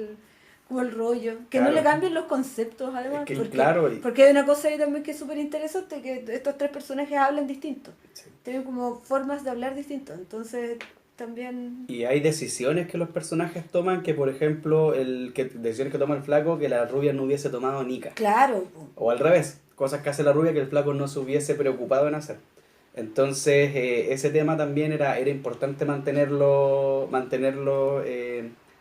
como el rollo, que no Claro. le cambien los conceptos además, Es que, porque, claro, porque hay una cosa ahí también que es súper interesante, que estos tres personajes hablan distinto, Sí. tienen como formas de hablar distintas, entonces también... Y hay decisiones que los personajes toman que, por ejemplo, decisiones que toma el flaco que la rubia no hubiese tomado Nika. Claro, O al revés, cosas que hace la rubia que el flaco no se hubiese preocupado en hacer. Entonces, ese tema también era importante mantenerlo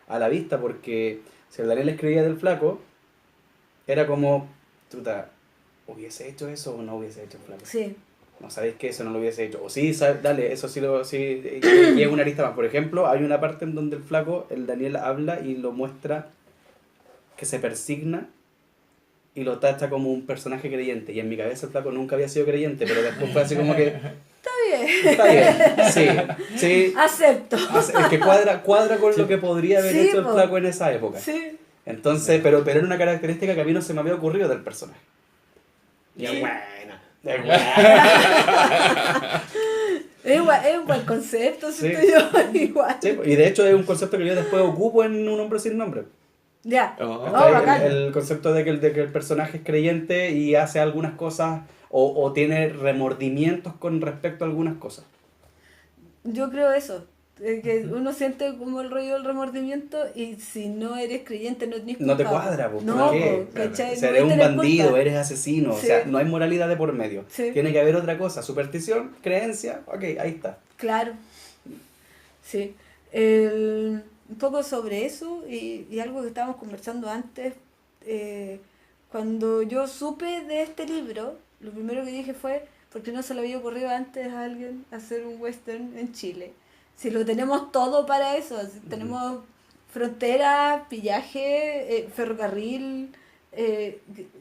a la vista, porque si el Daniel escribía del flaco, era como, chuta, ¿hubiese hecho eso o no hubiese hecho el flaco? sí, No sabéis que eso no lo hubiese hecho. O sí, dale, eso sí sí, y es una arista más. Por ejemplo, hay una parte en donde el flaco, el Daniel habla y lo muestra que se persigna y lo tacha como un personaje creyente. Y en mi cabeza el flaco nunca había sido creyente, pero después fue así como que, está bien, está bien, sí, acepto. es que cuadra con lo que podría haber Sí, hecho el po. flaco en esa época. Sí, Entonces, pero era una característica que a mí no se me había ocurrido del personaje. Y es Sí. buena. Es buena. es un buen concepto, Sí. siento yo, igual. Sí, y de hecho es un concepto que yo después ocupo en Un hombre sin nombre. Ya. Oh. Oh, bacán. El concepto de que el personaje es creyente y hace algunas cosas o tiene remordimientos con respecto a algunas cosas. Yo creo eso, que uno siente como el rollo del remordimiento y si no eres creyente no tenés No te culpa. cuadra, ¿por No, qué? po, ¿cachai? O sea, No eres un tenés bandido, culpa. eres asesino, Sí. o sea, no hay moralidad de por medio. Sí. Tiene que haber otra cosa, superstición, creencia, ok, ahí está. Claro, sí. Un poco sobre eso y algo que estábamos conversando antes, cuando yo supe de este libro, lo primero que dije fue, ¿por qué no se le había ocurrido antes a alguien hacer un western en Chile? Si lo tenemos todo para eso, si tenemos frontera, pillaje, ferrocarril,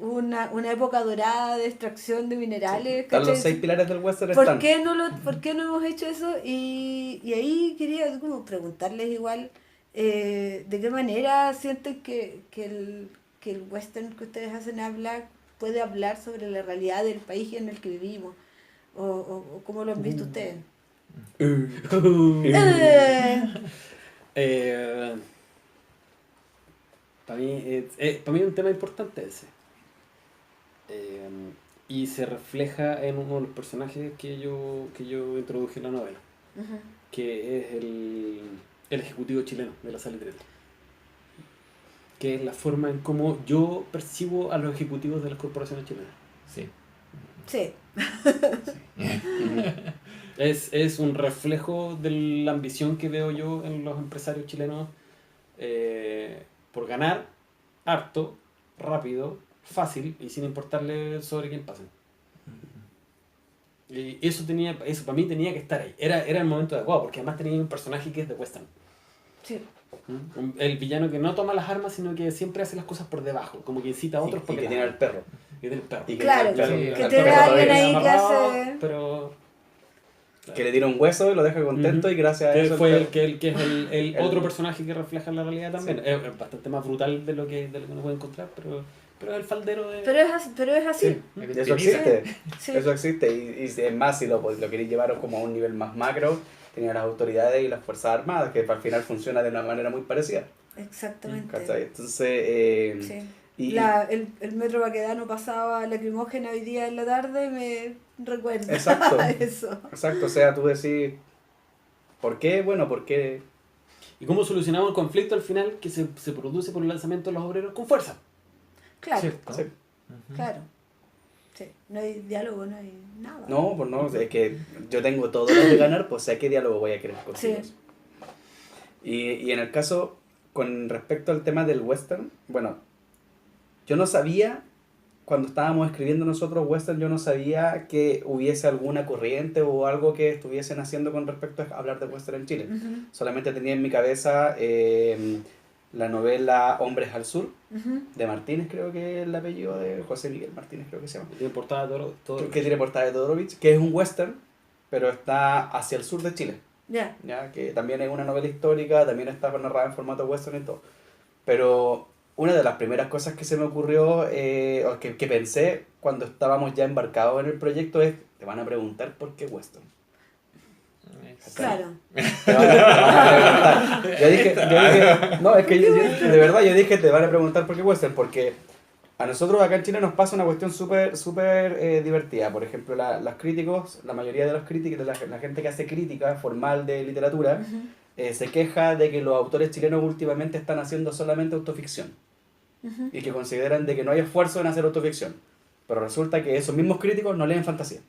una época dorada de extracción de minerales. Están los ¿cachai? 6 pilares del western. ¿Por están. qué no hemos hecho eso? Y ahí quería como preguntarles igual de qué manera sienten que el western que ustedes hacen puede hablar sobre la realidad del país en el que vivimos, o cómo lo han visto ustedes. Para mí es un tema importante ese. Y se refleja en uno de los personajes que yo introduje en la novela, Ujú. que es el ejecutivo chileno de la Salitreta. Que es la forma en cómo yo percibo a los ejecutivos de las corporaciones chilenas. Sí. Sí, Es un reflejo de la ambición que veo yo en los empresarios chilenos por ganar harto, rápido, fácil y sin importarle sobre quién pasen. Y eso para mí tenía que estar ahí. Era el momento adecuado, porque además tenía un personaje que es de western. sí. El villano que no toma las armas, sino que siempre hace las cosas por debajo, como que incita a otros Y porque que tiene al perro. y tiene el perro. Y que Claro, tiene al perro. que Al tiene perro a alguien todavía. ahí que Amarrado, hace... pero Que le tira un hueso y lo deja contento y gracias a que eso... fue el perro- que es el el- otro personaje que refleja la realidad también. Sí. Es bastante más brutal de lo que uno puede encontrar, pero es el faldero de... Pero es así. Eso existe. Sí. Eso existe. Y es más, si lo queréis llevar como a un nivel más macro, tenía las autoridades y las Fuerzas Armadas, que al final funciona de una manera muy parecida. Exactamente. ¿Cachai? Entonces... Sí. y- El metro Baquedano pasaba lacrimógena hoy día en la tarde, me recuerda Exacto. a eso. Exacto, o sea, tú decís, ¿por qué? Bueno, porque ¿Y cómo solucionamos el conflicto al final que se produce por el lanzamiento de los obreros con fuerza? Claro, ¿Cierto? sí. claro. Sí. No hay diálogo, no hay nada. No, pues no, es que yo tengo todo lo de ganar, pues sé qué diálogo voy a querer contigo. Sí. Y en el caso, con respecto al tema del western, bueno, yo no sabía, cuando estábamos escribiendo nosotros western, yo no sabía que hubiese alguna corriente o algo que estuviesen haciendo con respecto a hablar de western en Chile. Ujú, Solamente tenía en mi cabeza la novela Hombres al Sur, ujú. de Martínez, creo que es el apellido de José Miguel Martínez, creo que se llama. Tiene portada todo. Que tiene portada de Todorovich, que es un western, pero está hacia el sur de Chile. Ya. ¿Ya? Que también es una novela histórica, también está narrada en formato western y todo. Pero una de las primeras cosas que se me ocurrió, o que pensé cuando estábamos ya embarcados en el proyecto es, te van a preguntar por qué western. Claro. Te van a preguntar. Yo dije, no, es que de verdad yo dije, te van a preguntar por qué western, porque a nosotros acá en Chile nos pasa una cuestión súper divertida. Por ejemplo, los críticos, la mayoría de los críticos, la gente que hace crítica formal de literatura, Ujú, se queja de que los autores chilenos últimamente están haciendo solamente autoficción ujú. y que consideran de que no hay esfuerzo en hacer autoficción. Pero resulta que esos mismos críticos no leen fantasía.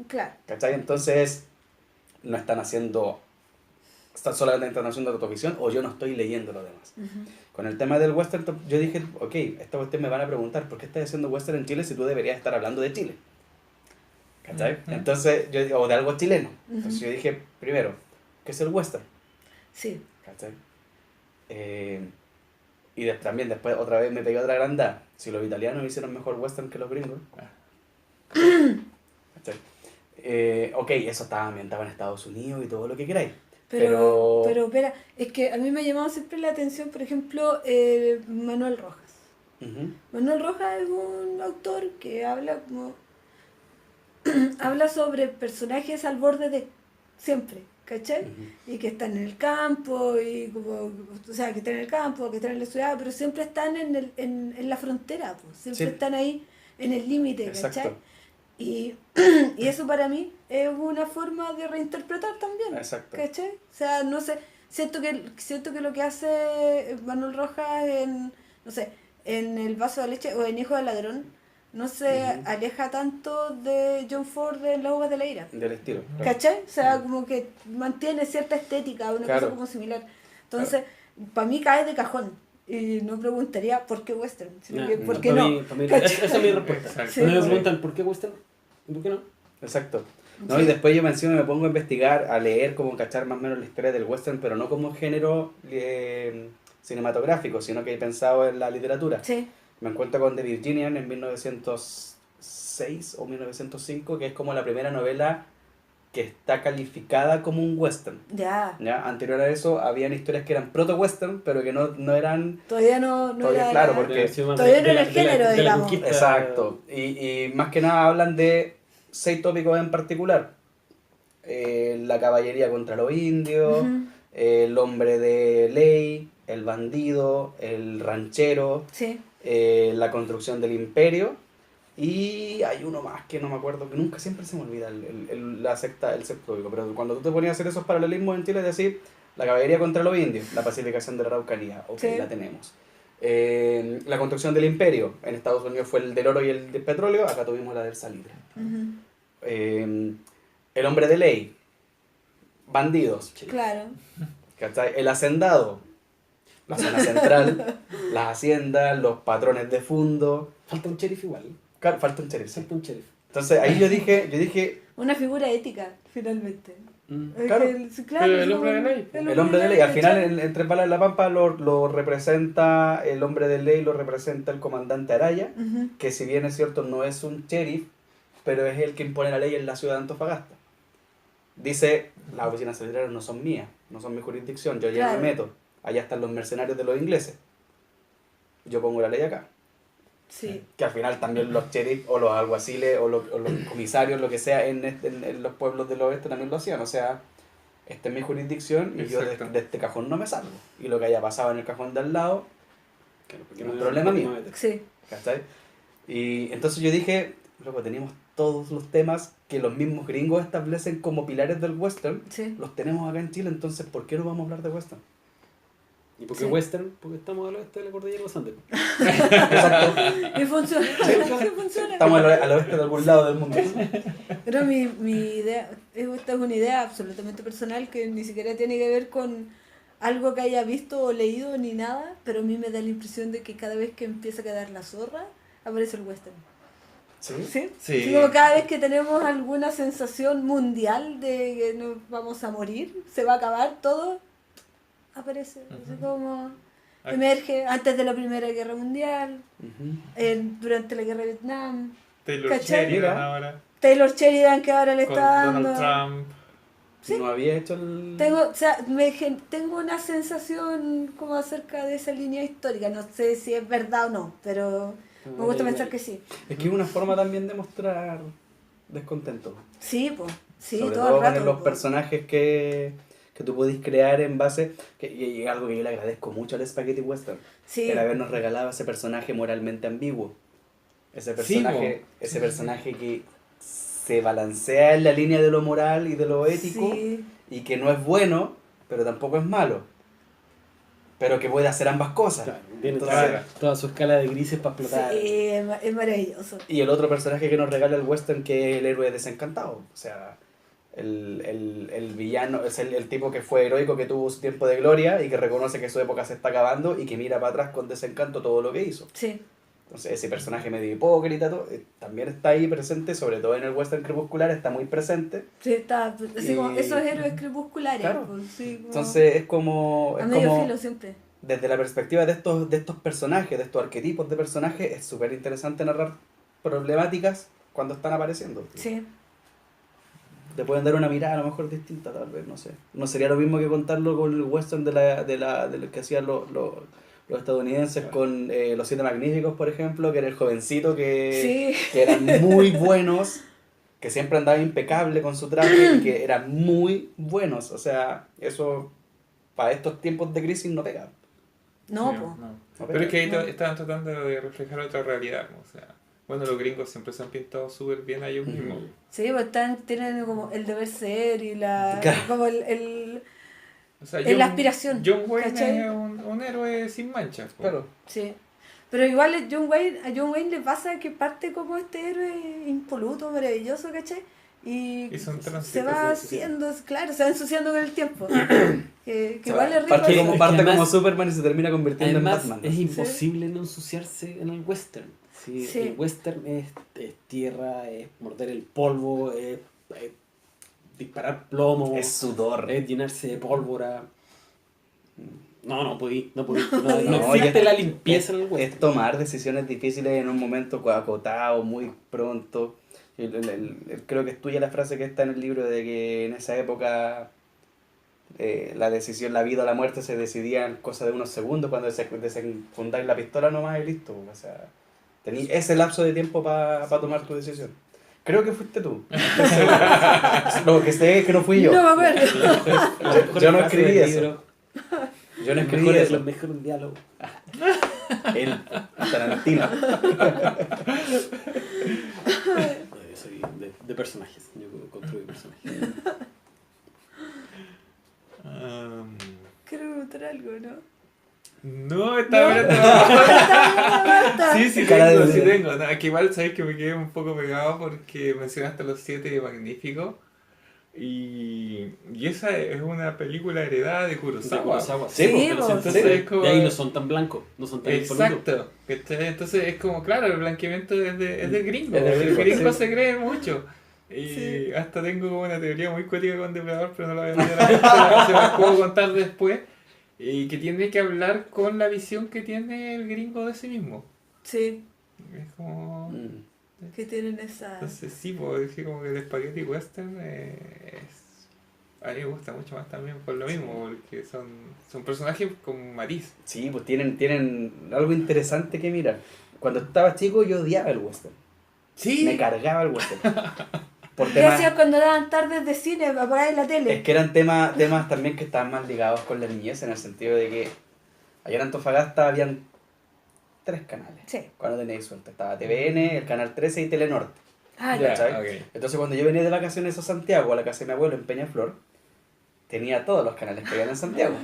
Claro. ¿Cachai? Entonces, no están solamente están haciendo autoficción o yo no estoy leyendo lo demás. Ujú. Con el tema del western, yo dije, ok, esta cuestión me van a preguntar, ¿por qué estás haciendo western en Chile si tú deberías estar hablando de Chile? ¿Cachai? Ujú. Entonces, o de algo chileno. Entonces Ujú. yo dije, primero, ¿qué es el western? Sí. ¿Cachai? Y también después otra vez me pegué otra grandada. Si los italianos hicieron mejor western que los gringos. ¿Cachai? Ok, eso estaba ambientado en Estados Unidos y todo lo que queráis. Pero espera, es que a mí me ha llamado siempre la atención, por ejemplo, Manuel Rojas. Ujú. Manuel Rojas es un autor que habla como habla sobre personajes al borde de siempre, ¿cachai? Ujú. Y que están en el campo, y como, o sea, que están en el campo, que están en la ciudad, pero siempre están en la frontera, pues, siempre Sí. están ahí en el límite, ¿cachai? Exacto. Y, y eso para mí es una forma de reinterpretar también, Exacto. ¿cachai? O sea, no sé, siento que lo que hace Manuel Rojas no sé, en El vaso de leche o en Hijo del ladrón, no se Ujú. aleja tanto de John Ford de Las uvas de la ira. Del estilo. Claro. ¿Cachai? O sea, como que mantiene cierta estética, una Claro. cosa como similar. Entonces, para mí cae de cajón. Y no preguntaría por qué western, sino que por qué para no. mí, ¿Cachai? esa es mi respuesta. Exacto. Sí. Cuando me Sí. preguntan por qué western, ¿por qué no? Exacto. ¿No? Sí. Y después yo encima me pongo a investigar, a leer, como cachar más o menos la historia del western, pero no como género cinematográfico, sino que he pensado en la literatura. Sí, Me encuentro con The Virginian en 1906 o 1905, que es como la primera novela que está calificada como un western. ya. ¿Ya? Anterior a eso, habían historias que eran proto-western, pero que no eran... Todavía no Todavía, era claro, la- porque- Todavía no era el género, de la digamos. conquista. Exacto. Y más que nada hablan de 6 tópicos en particular. La caballería contra los indios, Ujú. el hombre de ley, el bandido, el ranchero, Sí. la construcción del imperio. Y hay uno más que no me acuerdo, que nunca siempre se me olvida el sexto tópico. Pero cuando tú te ponías a hacer esos paralelismos en Chile, es decir, la caballería contra los indios, la pacificación de la Araucanía, ok, Sí. la tenemos. La construcción del imperio, en Estados Unidos fue el del oro y el del petróleo, acá tuvimos la del salitre. Ujú. El hombre de ley, bandidos, Claro. ¿cachai? El hacendado, la zona central, las haciendas, los patrones de fondo. Falta un sheriff igual. Claro, falta un sheriff, sí. Falta un sheriff. Entonces ahí yo dije, Una figura ética, finalmente. Es Claro. que sí, claro, Pero el no, hombre de ley. el hombre de ley, al final ¿cachai? en Tres Balas de la Pampa lo representa, el hombre de ley lo representa el comandante Araya, Ujú. que si bien es cierto no es un sheriff, pero es el que impone la ley en la ciudad de Antofagasta. Dice, las oficinas centrales no son mías, no son mi jurisdicción, yo ya Claro. me meto, allá están los mercenarios de los ingleses, yo pongo la ley acá. Sí. Que al final también los sheriff o los alguaciles o los comisarios, lo que sea, en los pueblos del oeste también lo hacían, o sea, esta es mi jurisdicción y yo Exacto. de este cajón no me salgo. Y lo que haya pasado en el cajón de al lado, Claro, porque No es me- problema me- mío. me- Sí. ¿cachai? Y entonces yo dije, loco, tenemos todos los temas que los mismos gringos establecen como pilares del western, Sí. los tenemos acá en Chile, entonces ¿por qué no vamos a hablar de western? ¿Y por qué Sí. western? Porque estamos al oeste de la cordillera de los Andes. Exacto. Y funciona. Sí, funciona. Estamos al oeste de algún lado del mundo. Pero mi idea, esta es una idea absolutamente personal que ni siquiera tiene que ver con algo que haya visto o leído ni nada, pero a mí me da la impresión de que cada vez que empieza a quedar la zorra, aparece el western. ¿Sí? ¿Sí? Sí. Sí, como cada vez que tenemos alguna sensación mundial de que nos vamos a morir, se va a acabar todo, aparece. Así como emerge antes de la Primera Guerra Mundial, Ujú. durante la Guerra de Vietnam. Taylor ¿Cachai? Sheridan Mira. ahora. Taylor Sheridan que ahora le Con está dando. Donald Trump. Sí. No había hecho el... Tengo una sensación como acerca de esa línea histórica. No sé si es verdad o no, pero me gusta pensar que sí. Es que es una forma también de mostrar descontento. Sí, pues. Sí, Sobre todo todo el rato. con los po. personajes que tú podés crear en base... y algo que yo le agradezco mucho al Spaghetti Western. Sí. El habernos regalado ese personaje moralmente ambiguo. Ese Sí, personaje que se balancea en la línea de lo moral y de lo ético Sí, y que no es bueno, pero tampoco es malo. Pero que puede hacer ambas cosas. Claro, tiene Entonces, toda su escala de grises para explotar. sí, es maravilloso. y el otro personaje que nos regala el western, que es el héroe desencantado. O sea, el villano, es el tipo que fue heroico, que tuvo su tiempo de gloria y que reconoce que su época se está acabando y que mira para atrás con desencanto todo lo que hizo. Sí, Entonces ese personaje medio hipócrita también está ahí presente, sobre todo en el western crepuscular está muy presente. sí, está. Así como Y- esos héroes crepusculares. Claro. Pues, sí, como Entonces es como... a Es medio como filo siempre. desde la perspectiva de estos personajes, de estos arquetipos de personajes, es súper interesante narrar problemáticas cuando están apareciendo. Sí, Te pueden dar una mirada a lo mejor distinta, tal vez, no sé. No sería lo mismo que contarlo con el western de lo que hacían los estadounidenses con Los Siete Magníficos, por ejemplo, que era el jovencito que sí. eran muy buenos, que siempre andaba impecable con su traje y que eran muy buenos. O sea, eso para estos tiempos de crisis no pega. No, Sí, pues. no. No Pero es que ahí No. estaban tratando de reflejar otra realidad. O sea, bueno, los gringos siempre se han pintado súper bien a ellos Ujú. mismos. Sí, pues tienen como el deber ser y la. Claro. Como el. O sea, Es la aspiración, John Wayne ¿cachai? es un héroe sin manchas. po. Claro. Sí. Pero igual a John Wayne le pasa que parte como este héroe impoluto, maravilloso, ¿cachai? Y Y son se tránsitos, va sí, sí. haciendo, claro, se va ensuciando con el tiempo. que O sea, igual es rico. parte eso. como, Es que parte como además- Superman y se termina convirtiendo Además, en Batman. es ¿no? imposible no ensuciarse en el western. Sí, Sí. El western es tierra, es morder el polvo, es disparar plomo, Es sudor. es llenarse de pólvora. No podí. No No, existe y la limpieza en el Es western. tomar decisiones difíciles en un momento acotado, muy pronto. Creo que es tuya la frase que está en el libro de que en esa época la decisión, la vida o la muerte se decidía en cosa de unos segundos cuando desenfundáis la pistola nomás y listo. O sea, tení ese lapso de tiempo para tomar tu decisión. Creo que fuiste tú. Estoy seguro. Lo que sé es que no fui yo. No me acuerdo. Yo no escribí eso. Yo no escribí Los eso. mejores diálogos. El Tarantino. Yo soy de personajes. Yo construyo personajes. Quiero preguntar algo, ¿no? No, estaba No. mirando. Sí, sí Cara tengo, de- sí tengo. No, es que igual sabes que me quedé un poco pegado porque mencionaste Los Siete Magníficos. Y esa es una película heredada de Kurosawa. Sí, Sí, pero pues. Entonces es como... de ahí no son tan blancos, no son tan impolutos. Exacto. ¿Cachai? Entonces es como, claro, el blanqueamiento es de gringo. Es de El gringo, gringo sí. se cree mucho. Y Sí. hasta tengo una teoría muy cuática con Depredador, pero no la voy a meter ahora, se la puedo contar después. Y que tiene que hablar con la visión que tiene el gringo de sí mismo. Sí, Es como... Mm. que tienen esa. Entonces sí, puedo decir como que el Spaghetti Western a mí me gusta mucho más también por lo mismo, porque son personajes con matiz. Sí, pues tienen algo interesante que mirar. Cuando estaba chico yo odiaba el western. Sí. Me cargaba el western. Por ¿Qué temas, hacías cuando daban tardes de cine para poner en la tele? es que eran temas también que estaban más ligados con la niñez, en el sentido de que allá en Antofagasta habían 3 canales. Sí. Cuando tenéis suerte. Estaba TVN, el Canal 13 y Telenorte. Ah, Ya, ¿cachai? ok. Entonces cuando yo venía de vacaciones a Santiago, a la casa de mi abuelo en Peñaflor, tenía todos los canales que había en Santiago.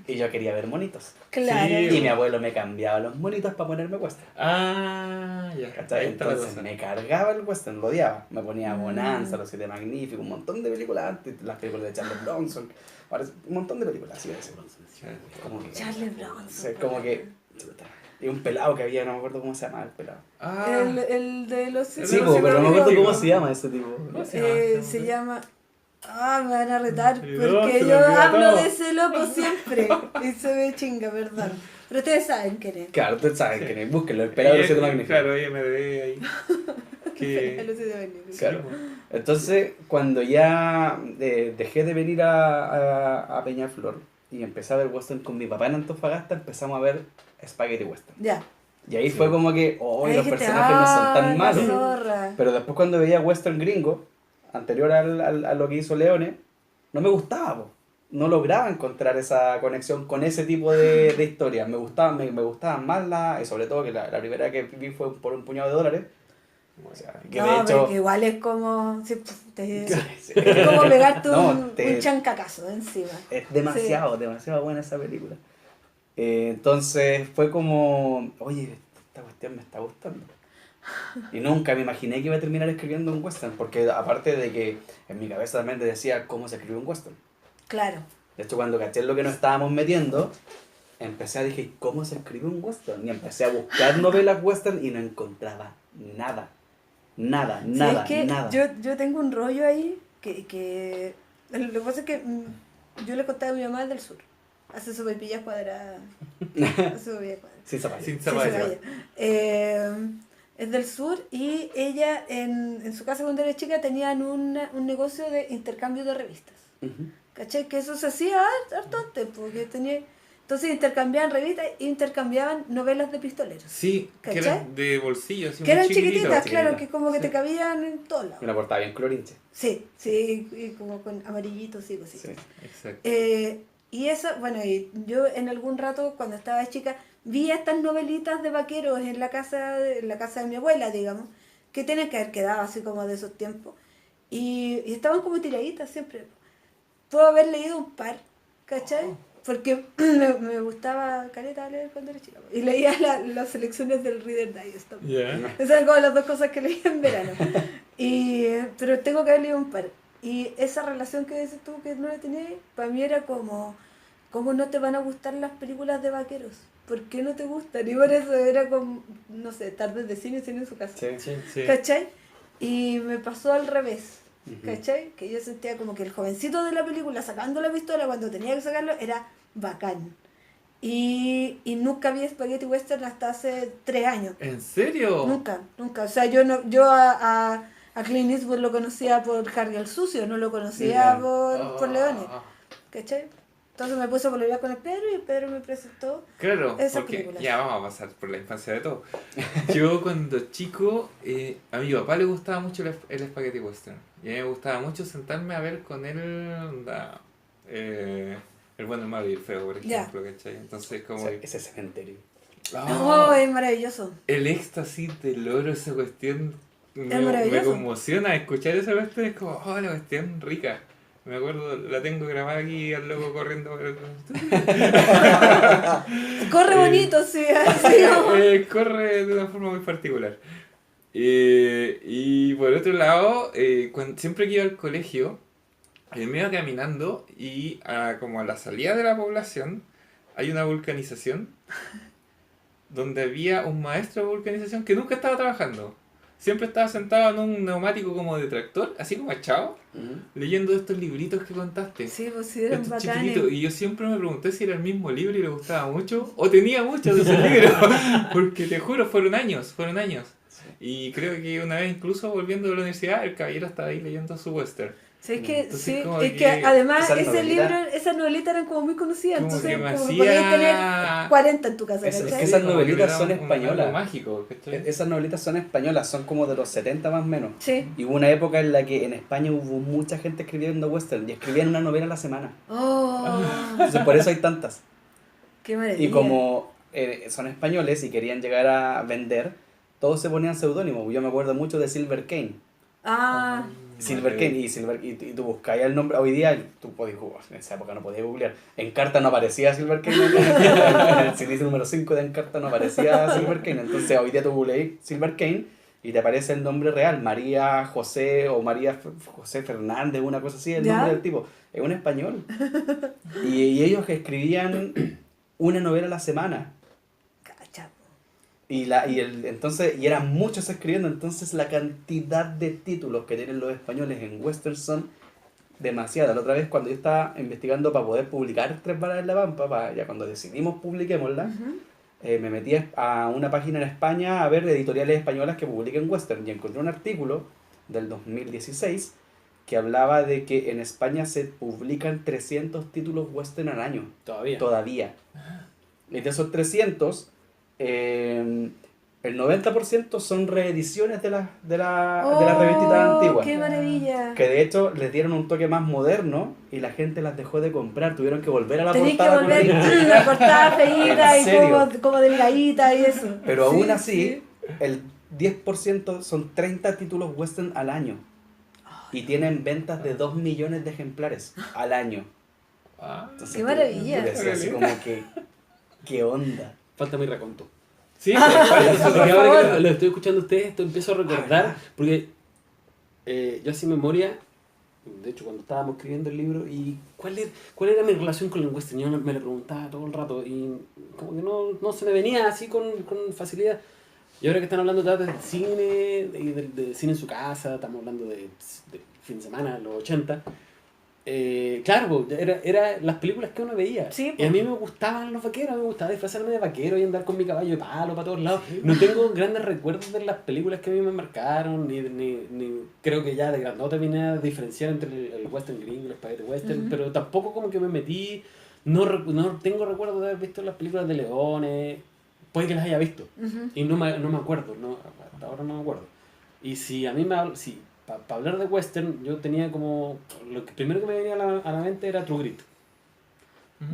Y yo quería ver monitos. Claro. Sí. Y mi abuelo me cambiaba los monitos para ponerme western. Ah, ya. ¿Cachai? Ahí está la Entonces cosa. me cargaba el western, lo odiaba. Me ponía Bonanza, Los Siete Magníficos, un montón de películas antes, las películas de Charles Bronson, un montón de películas así. Como que, Charles Bronson. o sea, como que. chuta. Y un pelado que había, no me acuerdo cómo se llamaba el pelado. Ah, El de los... Sí, Sí, no, pero no me acuerdo amigo. cómo se llama ese tipo. ¿Cómo se llama? Se llama... Me van a retar Sí, porque no, se me yo olvidó hablo todo. de ese loco siempre y se me chinga, perdón. Pero ustedes saben quién es. Claro, ustedes saben Sí. que no, búsquenlo, el pelado de los Siete Magníficos. Claro, IMDb ahí. Que... Los Siete Magníficos. Claro. Entonces, cuando ya dejé de venir a Peñaflor y empecé a ver western con mi papá en Antofagasta, empezamos a ver Spaghetti Western. Ya. Y ahí Sí. fue como que, oh, Ahí los dijiste, personajes no son "Ah, tan la malos". zorra. Pero después cuando veía western gringo, anterior a lo que hizo Leone, no me gustaba, po. No lograba encontrar esa conexión con ese tipo de historias. Me gustaban más y sobre todo que la primera que vi fue por un puñado de dólares. O sea, que No, de hecho... porque igual es como... sí, Sí. es como pegarte No, un chancacazo encima. Es demasiado buena esa película. Entonces fue como, oye, esta cuestión me está gustando. Y nunca me imaginé que iba a terminar escribiendo un western, porque aparte de que en mi cabeza también decía cómo se escribe un western. Claro. De hecho, cuando caché lo que nos estábamos metiendo, empecé a dije, ¿cómo se escribe un western? Y empecé a buscar novelas western y no encontraba nada. Nada, ¿Sabes qué? nada. Yo tengo un rollo ahí que lo que pasa es que yo le contaba a mi mamá del sur. Hace sopaipillas cuadradas. Hace sopaipillas cuadradas. Sin zapatos. Sin Sí, zapatos. es del sur y ella en su casa cuando era chica tenían un negocio de intercambio de revistas. Ujú. ¿Cachai? Que eso se hacía harto antes, porque tenía... Entonces intercambiaban revistas e intercambiaban novelas de pistoleros. Sí, que ¿Cachai? eran de bolsillo, así Que eran muy chiquititos. chiquititas, claro, chiquititas. que como que te Sí. cabían en todos Y lados. una portada bien clorinche. Sí, sí, y como con amarillitos y cositas. Sí. Exacto. Y eso, bueno, y yo en algún rato cuando estaba chica vi estas novelitas de vaqueros en la casa de mi abuela, digamos, que tienen que haber quedado así como de esos tiempos. Y estaban como tiraditas siempre. Puedo haber leído un par, ¿cachai? Porque me gustaba caleta leer cuando era chica. Y leía las selecciones del Reader Digest también. Ya. Esas eran como las dos cosas que leía en verano. Pero tengo que haber leído un par. Y esa relación que dices tú que no la tenías, para mí era como, ¿cómo no te van a gustar las películas de vaqueros? ¿Por qué no te gustan? Y por eso era como, no sé, tardes de cine en su casa. Sí. Sí. Sí. ¿Cachai? Y me pasó al revés. Ujú. ¿Cachai? Que yo sentía como que el jovencito de la película sacando la pistola cuando tenía que sacarlo era bacán. Y nunca vi Spaghetti Western hasta hace 3 años. ¿En serio? Nunca. O sea, yo a Clint Eastwood lo conocía por Harry el Sucio, no lo conocía Ya. por Leone. Ah, ¿Cachai? Entonces me puse a pololear con el Pedro y el Pedro me presentó. Claro, Esa porque película. ya vamos a pasar por la infancia de todo. Yo cuando chico, a mi papá le gustaba mucho el Spaghetti Western. Y a mí me gustaba mucho sentarme a ver con él el bueno, el malo y el feo, por Ya. ejemplo, ¿cachai? Entonces O como... sea, ese cementerio. Oh, es maravilloso. El éxtasis del oro, esa cuestión me maravilloso. conmociona. Escuchar esa cuestión es como, oh, la cuestión rica. Me acuerdo, la tengo grabada aquí al loco corriendo. Corre bonito, sí. Así como- Corre de una forma muy particular. Y por otro lado, siempre que iba al colegio, me iba caminando y como a la salida de la población hay una vulcanización donde había un maestro de vulcanización que nunca estaba trabajando. Siempre estaba sentado en un neumático como de tractor, así como echado, Ujú. leyendo estos libritos que contaste. Sí, pues sí, eran Estos bacanes. chiquititos. Y yo siempre me pregunté si era el mismo libro y le gustaba mucho, o tenía muchos de esos libros. Porque te juro, fueron años. Y creo que una vez incluso volviendo de la universidad, el caballero estaba ahí leyendo su western. Sí, es que, Entonces, sí, como es que que además esas ese novelitas- libro, esas novelitas eran como muy conocidas, Como entonces que me como que hacía- podías tener 40 en tu casa, Es ¿cachai? que esas como novelitas le da son algo españolas. mágico, ¿cachai? Esas novelitas son españolas, son como de los 70 más o menos. Sí. Y hubo una época en la que en España hubo mucha gente escribiendo western y escribían una novela a la semana. Oh, Entonces por eso hay tantas. qué maravilla. Y como son españoles y querían llegar a vender, todos se ponían seudónimos. Yo me acuerdo mucho de Silver Kane. Ah, Silver Kane y tú buscáis el nombre hoy día, tú podías jugar, en esa época no podías googlear. Encarta no aparecía Silver Kane, en el CD número 5 de Encarta no aparecía Silver Kane, entonces hoy día tú googleáis Silver Kane y te aparece el nombre real, María José o María José Fernández, una cosa así, el ¿Ya? nombre del tipo, es un español. Y ellos escribían una novela a la semana. Cacha. Y eran muchos escribiendo, entonces la cantidad de títulos que tienen los españoles en western son demasiada. La otra vez cuando yo estaba investigando para poder publicar Tres Balas en la Pampa, ya cuando decidimos publiquémosla, me metí a una página en España a ver editoriales españolas que publiquen western y encontré un artículo del 2016 que hablaba de que en España se publican 300 títulos western al año. Todavía. Y de esos 300... el 90% son reediciones de las revistitas antiguas. ¡Qué maravilla! Que de hecho les dieron un toque más moderno y la gente las dejó de comprar. Tuvieron que volver a la Tenéis que portada volver colorida. la portada feíta ¿En y serio? como delgadita y eso. Pero Sí, aún así, sí. el 10% son 30 títulos western al año. Y tienen ventas de 2 millones de ejemplares al año. Entonces, ¡Qué maravilla! tú decías así como que, ¿qué onda? Falta mi raconto. Sí, Por porque ahora favor. que lo estoy escuchando a ustedes, esto empiezo a recordar, porque yo hacía memoria, de hecho cuando estábamos escribiendo el libro, y cuál era mi relación con el western, yo me lo preguntaba todo el rato, y como que no se me venía así con facilidad. Y ahora que están hablando de cine, y de cine en su casa, estamos hablando de fin de semana, los 80, claro, era las películas que uno veía. Sí, y a mí me gustaban los vaqueros, me gustaba disfrazarme de vaquero y andar con mi caballo de palo para todos lados. No tengo grandes recuerdos de las películas que a mí me marcaron, ni creo que ya de grandota vine a diferenciar entre el western gringo y el spaghetti western, pero tampoco como que me metí, no tengo recuerdos de haber visto las películas de leones, puede que las haya visto, y no me acuerdo, hasta ahora no me acuerdo. Y si a mí para hablar de western, yo tenía como... Lo que primero que me venía a la mente era True Grit.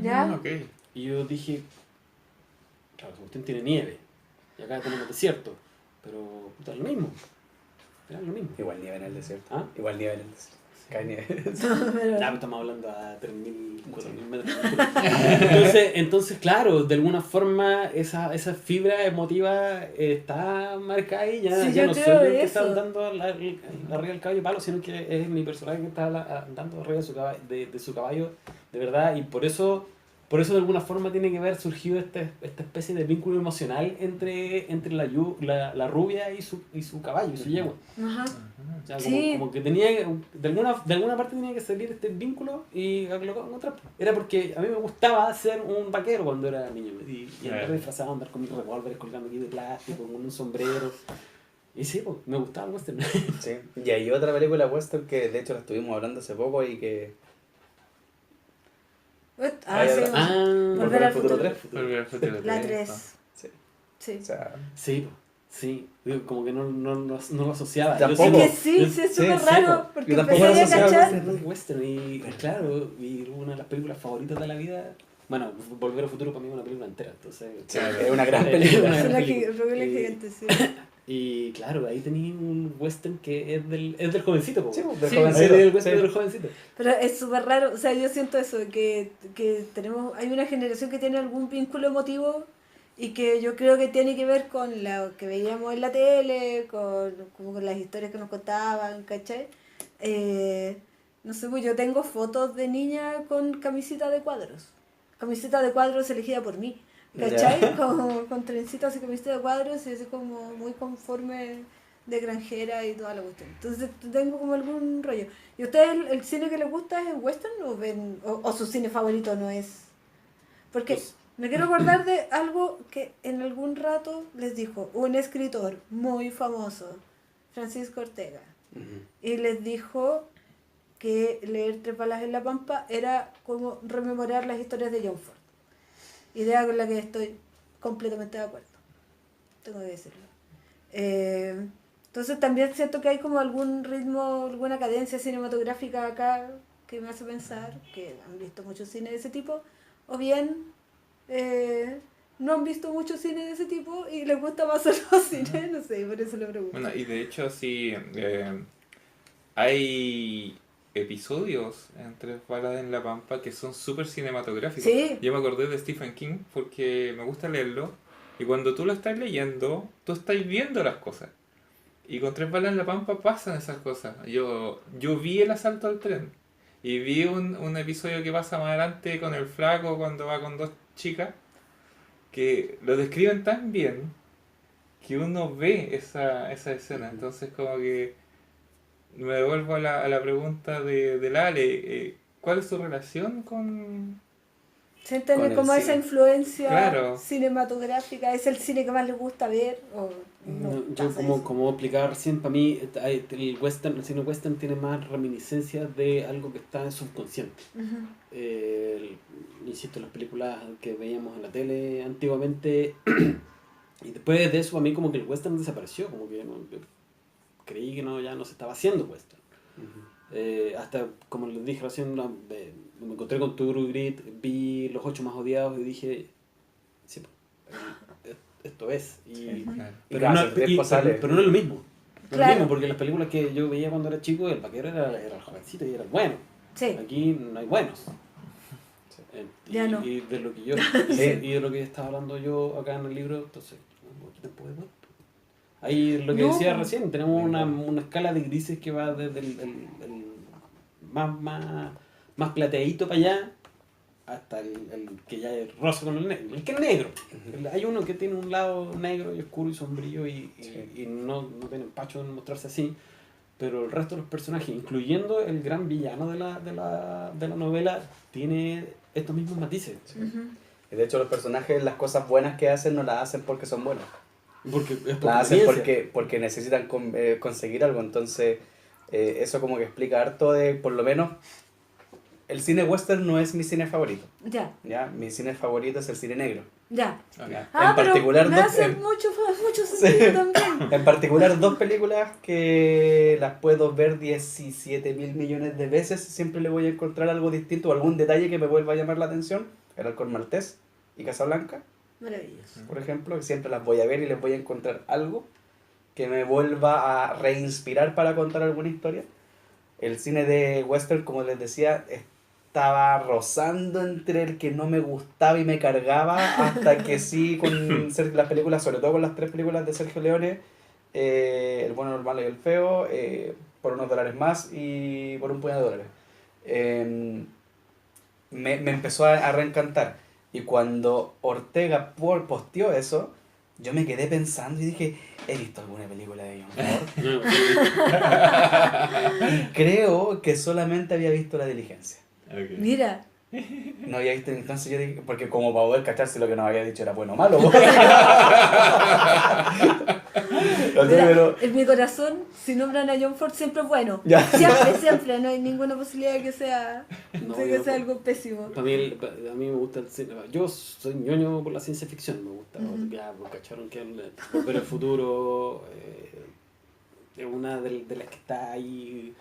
¿Ya? Ok. Y yo dije, claro, usted tiene nieve, y acá tenemos desierto, pero puta, es lo mismo. Era lo mismo. Igual nieve en el desierto. ¿Ah? Igual nieve en el desierto. Cae nieve. Ya, estamos hablando a 3.000, 4.000 metros de altura. Entonces, claro, de alguna forma esa fibra emotiva está marcada ahí. Ya, Sí, ya yo no soy creo yo el que eso. está dando la arriba del caballo palo, sino que es mi personaje que está andando arriba de su caballo, de verdad. Y por eso de alguna forma tiene que haber surgido esta especie de vínculo emocional entre la rubia y su caballo, y su yegua. Ajá. O sea, Sí. como que tenía, de alguna parte tenía que salir este vínculo y lo encontré. Era porque a mí me gustaba ser un vaquero cuando era niño y andar disfrazado, andar con mis revólveres colgando aquí de plástico, con un sombrero. Y sí, pues, me gustaba el western. Sí. Y hay otra película western que de hecho la estuvimos hablando hace poco y que... Ah, sí. Volver al futuro 3. La 3. Sí. Sí. O sea, Sí, sí. Digo, como que no lo asociaba. Tampoco. Es que sí, es Sí, súper sí, raro. po. Porque Yo tampoco empecé lo a asociaba cachar. Western, western y claro, y una de las películas favoritas de la vida. Bueno, Volver al futuro para mí es una película entera, entonces... sí, es una gran Es película. una Es gran la película. Rubén Y- Gigante, sí. Y claro, ahí tenía un western que es del jovencito, po. Sí, del Sí, jovencito, el western sí. del jovencito. Pero es súper raro, o sea, yo siento eso, que hay una generación que tiene algún vínculo emotivo y que yo creo que tiene que ver con lo que veíamos en la tele, como con las historias que nos contaban, ¿cachai? No sé, pues yo tengo fotos de niña con camiseta de cuadros elegida por mí, ¿cachai? Ya. Con trencitas y camiseta de cuadros y así como muy conforme de granjera y toda la cuestión. Entonces tengo como algún rollo. ¿Y a ustedes el cine que les gusta es el western o su cine favorito no es? Porque Pues- me quiero acordar de algo que en algún rato les dijo un escritor muy famoso, Francisco Ortega, y les dijo que leer Tres Balas en la Pampa era como rememorar las historias de John Ford. Idea con la que estoy completamente de acuerdo. Tengo que decirlo. Entonces también siento que hay como algún ritmo, alguna cadencia cinematográfica acá que me hace pensar que han visto mucho cine de ese tipo, o bien no han visto mucho cine de ese tipo y les gusta más otro cine, no sé, por eso lo pregunto. Bueno, y de hecho sí, hay episodios en Tres balas en la Pampa que son súper cinematográficos. Sí. Yo me acordé de Stephen King porque me gusta leerlo y cuando tú lo estás leyendo, tú estás viendo las cosas. Y con Tres balas en la Pampa pasan esas cosas. Yo vi el asalto al tren y vi un episodio que pasa más adelante con el flaco cuando va con dos chicas que lo describen tan bien que uno ve esa escena. Entonces como que me devuelvo a la pregunta de Lale, ¿cuál es tu relación con...? Sienten Con el como esa cine. influencia Claro. cinematográfica, es el cine que más les gusta ver. O no Yo pasa como, eso. como explicaba recién, para mí el cine western tiene más reminiscencias de algo que está en el subconsciente. Ujú. Insisto, las películas que veíamos en la tele antiguamente, y después de eso a mí como que el western desapareció, como que yo creí que ya no se estaba haciendo western. Hasta, como les dije recién, me encontré con True Grit, vi Los Ocho Más Odiados y dije, sí, esto es. Y, Claro. Y cada tiempo sale. pero no es lo mismo. No es lo Claro. mismo, porque las películas que yo veía cuando era chico, el vaquero era el jovencito y era el bueno. Sí. Aquí no hay buenos. Ya no. Y de lo que yo Sí. y de lo que estaba hablando yo acá en el libro, entonces, aquí tampoco hay bueno. Ahí lo que No. decía recién, tenemos Venga. una escala de grises que va desde el más plateadito para allá hasta el que ya es rosa con el negro. El que es negro. Hay uno que tiene un lado negro y oscuro y sombrío y no tiene empacho en mostrarse así. Pero el resto de los personajes, incluyendo el gran villano de la novela, tiene estos mismos matices. Ujú. Y de hecho los personajes, las cosas buenas que hacen no las hacen porque son buenos. Porque es por Las hacen conveniencia. porque necesitan conseguir algo. Entonces eso como que explica harto de, por lo menos, el cine western no es mi cine favorito. Ya, ¿Ya? Mi cine favorito es el cine negro. ya. Ok. ¿Ya? Ah, En pero particular me dos- hace en- mucho sentido también. En particular, dos películas que las puedo ver 17.000 millones de veces, siempre le voy a encontrar algo distinto o algún detalle que me vuelva a llamar la atención. El Halcón Maltés y Casablanca, Maravilloso. por ejemplo, que siempre las voy a ver y les voy a encontrar algo que me vuelva a reinspirar para contar alguna historia. El cine de western, como les decía, estaba rozando entre el que no me gustaba y me cargaba, hasta que sí, con las películas, sobre todo con las tres películas de Sergio Leone, El bueno, el malo y el feo, por unos dólares más y por un puñado de dólares. Me empezó a reencantar. Y cuando Ortega posteó eso, yo me quedé pensando y dije, ¿he visto alguna película de John Ford? Y creo que solamente había visto La Diligencia. Ok. Mira, No había visto, entonces yo dije, porque como para poder cacharse lo que nos había dicho era bueno o malo. No sé, mira, pero- en mi corazón, si nombran a John Ford, siempre es bueno. Ya. Siempre, no hay ninguna posibilidad de que sea, No, de que yo- sea algo pésimo. A mí me gusta el cine. Yo soy ñoño por la ciencia ficción. Me gusta. Ujú. Ya, pues, cacharon que Volver al Futuro es una de las que está ahí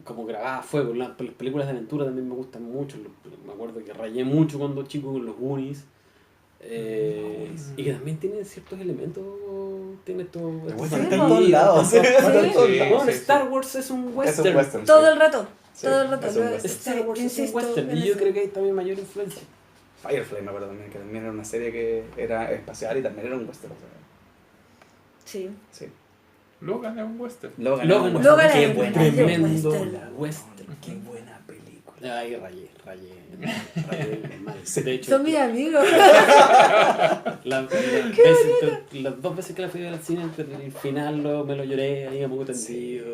como grabada a fuego. Las películas de aventura también me gustan mucho. Me acuerdo que rayé mucho cuando chico con los Goonies. Y que también tienen ciertos elementos. Tiene todo. western está en todos lados, sí. Bueno, Sí, Star sí. Wars es un Es un western. western. Todo sí. el rato, Sí, todo el rato. es un Yo- western. Star Wars es un insisto western. en Y yo eso. creo que hay también mayor influencia. Firefly me acuerdo también, que también era una serie que era espacial y también era un western. O sea, Sí. sí. Logan es un western. Logan, Logan, era un Logan western. es Qué un buena tremendo película. western. Qué buena película. Ay, rayé mal. Sí. De hecho, Son mis amigos. las dos veces que la fui a ver al cine, el final me lo lloré, ahí me pongo tendido.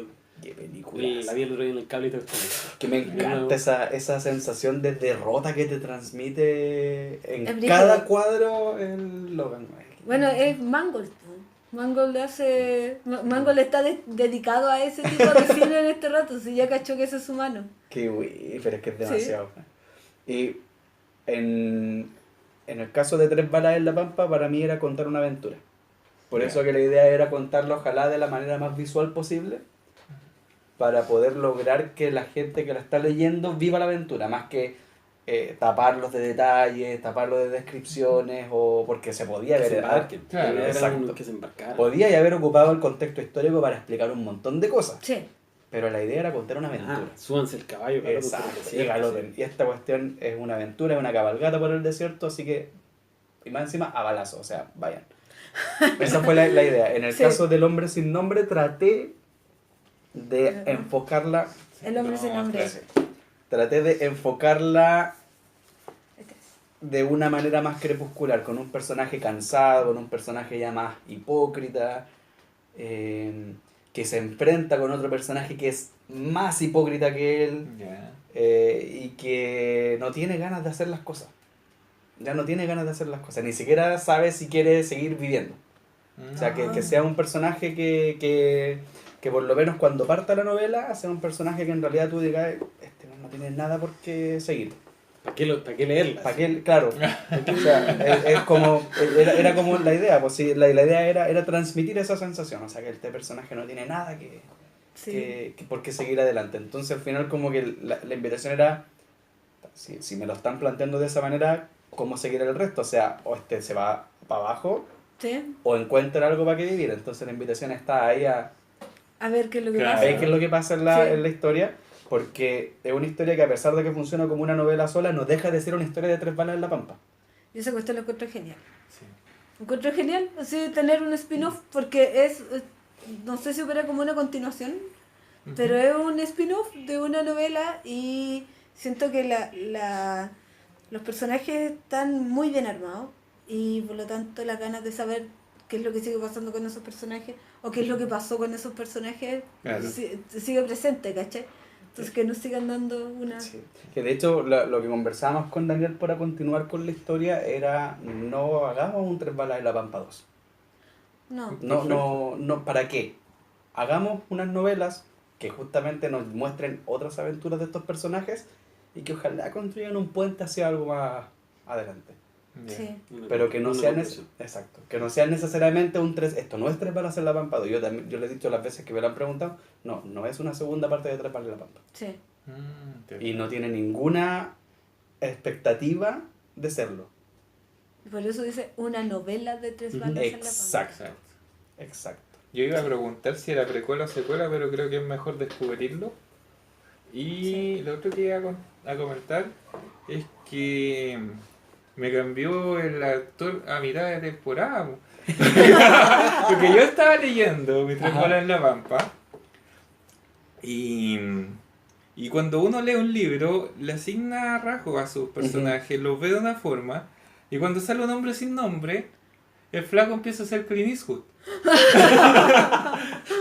Qué película. La vi el otro día en el cable y todo. Que me encanta esa sensación de derrota que te transmite Es en brígido. cada cuadro el Logan. Bueno, es Mangold. Mangold Mangold está dedicado a ese tipo de cine en este rato, si ya cachó que ese es su mano. Qué güey, pero es que es demasiado. Y en el caso de Tres balas en la Pampa, para mí era contar una aventura. Por Ya. eso que la idea era contarlo, ojalá de la manera más visual posible, para poder lograr que la gente que la está leyendo viva la aventura, más que taparlos de detalles, taparlos de descripciones, o porque se podía haber... Claro, exacto. Que se embarcaran. Podía haber ocupado el contexto histórico para explicar un montón de cosas, Sí. pero la idea era contar una aventura. Súbanse el caballo, galopen por el Exacto, desierto, y galopen. Y esta cuestión es una aventura, es una cabalgata por el desierto, así que, y más encima, a balazo, o sea, vayan. Esa fue la idea. En el Sí. caso del hombre sin nombre, traté de enfocarla... El hombre sin nombre. Gracias. Traté de enfocarla de una manera más crepuscular, con un personaje cansado, con un personaje ya más hipócrita, que se enfrenta con otro personaje que es más hipócrita que él, Ya. y que no tiene ganas de hacer las cosas. Ya no tiene ganas de hacer las cosas, ni siquiera sabe si quiere seguir viviendo. O sea, que sea un personaje que por lo menos cuando parta la novela, sea un personaje que en realidad tú digas, este no tiene nada por qué seguir. ¿Para qué leerla? ¿Para qué? Claro. O sea, es como, era como la idea, pues sí, la idea era transmitir esa sensación, o sea, que este personaje no tiene nada Sí. que por qué seguir adelante. Entonces al final como que la invitación era, si me lo están planteando de esa manera, ¿cómo seguir el resto? O sea, o este se va para abajo, Sí. o encuentra algo para que vivir. Entonces la invitación está ahí a ver qué es lo que Claro. pasa. ver qué es lo que pasa en la, Sí. en la historia, porque es una historia que a pesar de que funciona como una novela sola, no deja de ser una historia de 3 balas en la pampa. Y esa cuestión lo encuentro genial. Sí. Encuentro genial así tener un spin-off porque no sé si opera como una continuación, pero es un spin-off de una novela y siento que los personajes están muy bien armados y por lo tanto las ganas de saber qué es lo que sigue pasando con esos personajes o qué es lo que pasó con esos personajes Claro. sigue presente, ¿cachai? Entonces que nos sigan dando una... Sí. Que de hecho lo que conversábamos con Daniel para continuar con la historia era no hagamos un 3 balas en la pampa 2. No, No, ¿para qué? Hagamos unas novelas que justamente nos muestren otras aventuras de estos personajes y que ojalá construyan un puente hacia algo más adelante. Ya. sí. Pero que no Una sea conclusión. exacto, que no sea necesariamente un 3, esto no es 3 balas en la pampa 2. Yo le he dicho las veces que me lo han preguntado, no es una segunda parte de 3 balas en la pampa. Sí. Y no tiene ninguna expectativa de serlo. Y por eso dice una novela de 3 Ujú. balas en la Exacto. Exacto. Exacto. Yo iba a preguntar si era precuela o secuela, pero creo que es mejor descubrirlo. Y lo otro que iba a comentar es que me cambió el actor a mitad de temporada. Po. Porque yo estaba leyendo Mi Tres Ajá. Balas en la Pampa. Y cuando uno lee un libro, le asigna rasgos a sus personajes, los ve de una forma. Y cuando sale un hombre sin nombre, el flaco empieza a ser Clint Eastwood.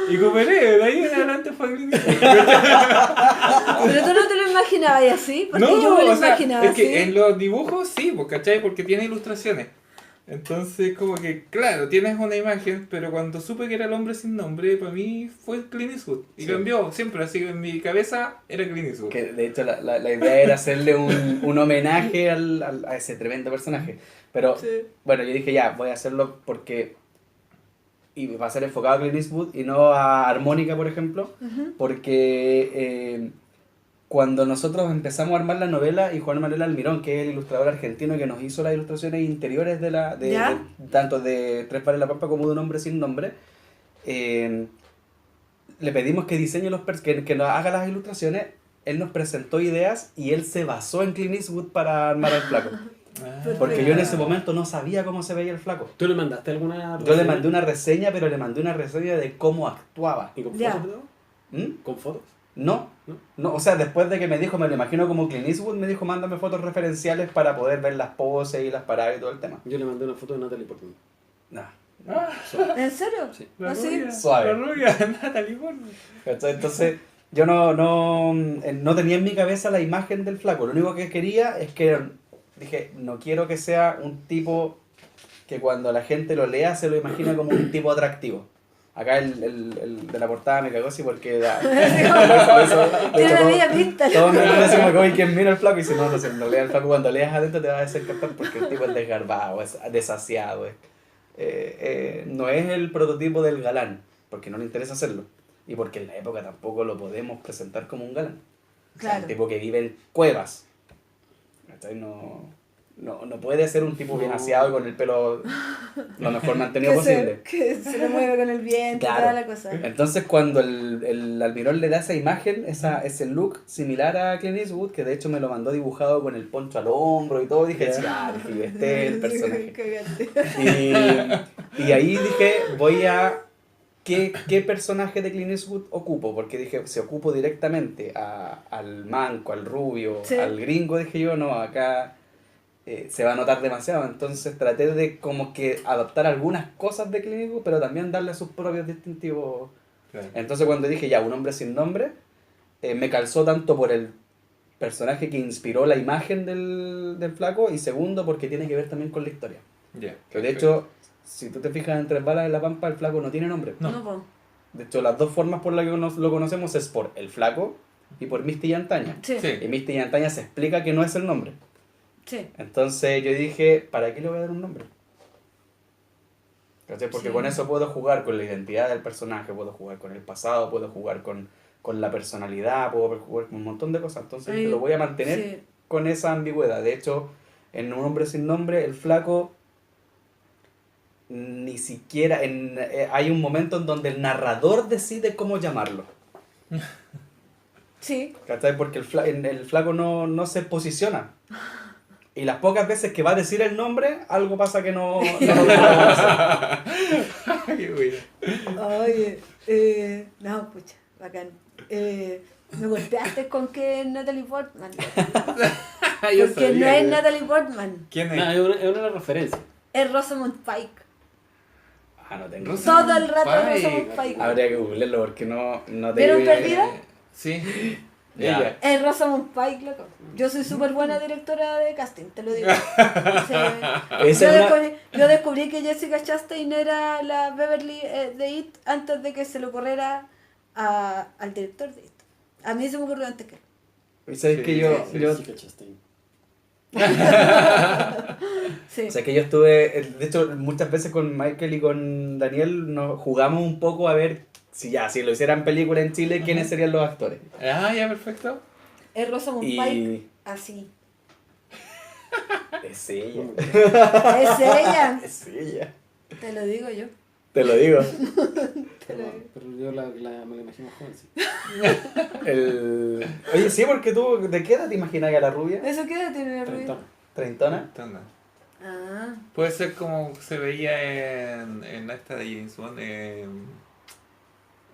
Y cooperé, de ahí en adelante fue Clint Eastwood. Pero tú no te lo imaginabas así, porque yo me lo o sea, imaginaba es que así. en los dibujos sí, pues, ¿cachai? Porque tiene ilustraciones. Entonces, como que, claro, tienes una imagen, pero cuando supe que era el hombre sin nombre, para mí fue Clint Eastwood. Y Sí. cambió siempre, así que en mi cabeza era Clint Eastwood. Que de hecho la idea era hacerle un homenaje a ese tremendo personaje. Pero Sí. bueno, yo dije ya, voy a hacerlo porque... Y va a ser enfocado a Clint Eastwood y no a Armónica, por ejemplo. Ujú. Porque cuando nosotros empezamos a armar la novela, y Juan Manuel Almirón, que es el ilustrador argentino que nos hizo las ilustraciones interiores ¿Ya? tanto de Tres Balas en la Pampa como de Un Hombre Sin Nombre, le pedimos que diseñe que nos haga las ilustraciones. Él nos presentó ideas y él se basó en Clint Eastwood para armar el flaco. Ah, Porque yo en ese momento no sabía cómo se veía el flaco. ¿Tú le mandaste alguna Yo le mandé una reseña, pero le mandé una reseña de cómo actuaba. ¿Y con Ya. fotos? ¿No? ¿Mm? ¿Con fotos? No, ¿No? no, o sea, después de que me dijo, me lo imagino como Clint Eastwood, me dijo, mándame fotos referenciales para poder ver las poses y las paradas y todo el tema. Yo le mandé una foto de Natalie Portman. Nah. ¿En serio? Sí. la ¿Así? rubia, Suave. la rubia, Natalie Portman. ¿Cachai? Entonces, yo no tenía en mi cabeza la imagen del flaco. Lo único que quería es que, dije, no quiero que sea un tipo que cuando la gente lo lea se lo imagina como un tipo atractivo. Acá el de la portada me cagó así porque da. Tiene una bella pinta. Todos me dicen como que quien mira el flaco y si no, en realidad el flaco cuando leas adentro te va a desencantar porque el tipo es desgarbado, es desasiado. No es el prototipo del galán, porque no le interesa hacerlo. Y porque en la época tampoco lo podemos presentar como un galán. O sea, Claro. un tipo que vive en cuevas. ¿cachai? No puede ser un tipo bien aseado y con el pelo lo mejor mantenido posible. Que se le mueve con el viento y Claro. toda la cosa. Entonces cuando el Almirón le da esa imagen, ese look similar a Clint Eastwood, que de hecho me lo mandó dibujado con el poncho al hombro y todo, dije, dije, este es el personaje. Cagaste. Y ahí dije, voy a... ¿Qué personaje de Clint Eastwood ocupo? Porque dije, si ocupo directamente al manco, al rubio, Sí. al gringo, dije yo, no, acá se va a notar demasiado. Entonces traté de como que adaptar algunas cosas de Clint Eastwood, pero también darle sus propios distintivos. Claro. Entonces cuando dije, ya, un hombre sin nombre, me calzó tanto por el personaje que inspiró la imagen del flaco, y segundo, porque tiene que ver también con la historia. Ya. Que de hecho, si tú te fijas en Tres Balas de la Pampa, el flaco no tiene nombre. No. No, po. De hecho, las dos formas por las que lo conocemos es por el flaco y por Misty y Antaña. Sí, sí. Y Misty y Antaña se explica que no es el nombre. Sí. Entonces yo dije, ¿para qué le voy a dar un nombre? ¿Cachai? Porque Sí. con eso puedo jugar con la identidad del personaje, puedo jugar con el pasado, puedo jugar con la personalidad, puedo jugar con un montón de cosas. Entonces dije, lo voy a mantener Sí. con esa ambigüedad. De hecho, en Un hombre sin nombre, el flaco ni siquiera... hay un momento en donde el narrador decide cómo llamarlo. Sí. ¿Cachai? Porque el flaco no se posiciona. Y las pocas veces que va a decir el nombre, algo pasa que no lo logra hacer. Qué bueno. Oye, no, pucha, bacán. Me golpeaste con que es Natalie Portman. Yo Porque sabía no es que- Natalie Portman, ¿Quién es? No, es una referencia. es Rosamund Pike. Ah, no tengo. Rosa- Todo el rato es Pike. Rosamund Pike. Habría que googlearlo porque no te ¿Vieron Perdida? Sí. Ya. Ella. Es Rosamund Pike, loco. Yo soy súper buena directora de casting, te lo digo. Sí. Esa Yo, es una- descubrí que Jessica Chastain era la Beverly de It antes de que se le ocurriera al director de It. A mí se me ocurrió antes que él. Y sabes Sí, que yo, sí, yo, Jessica Chastain. Sí. o sea, que yo estuve, de hecho, muchas veces con Michael y con Daniel nos jugamos un poco a ver si lo hicieran película en Chile, quiénes serían los actores. Ah, ya, perfecto. Es Rosamund Y- Pike así. Es ella. Es ella. Es ella. Te lo digo yo. Te lo digo. Pero yo me la imagino joven, sí. Oye, sí, porque tú, ¿de qué edad te imaginas a la rubia? ¿Eso qué edad tiene Rubio? Treintón. ¿Treintona? Entonces, Ah, puede ser como se veía en esta de James Bond,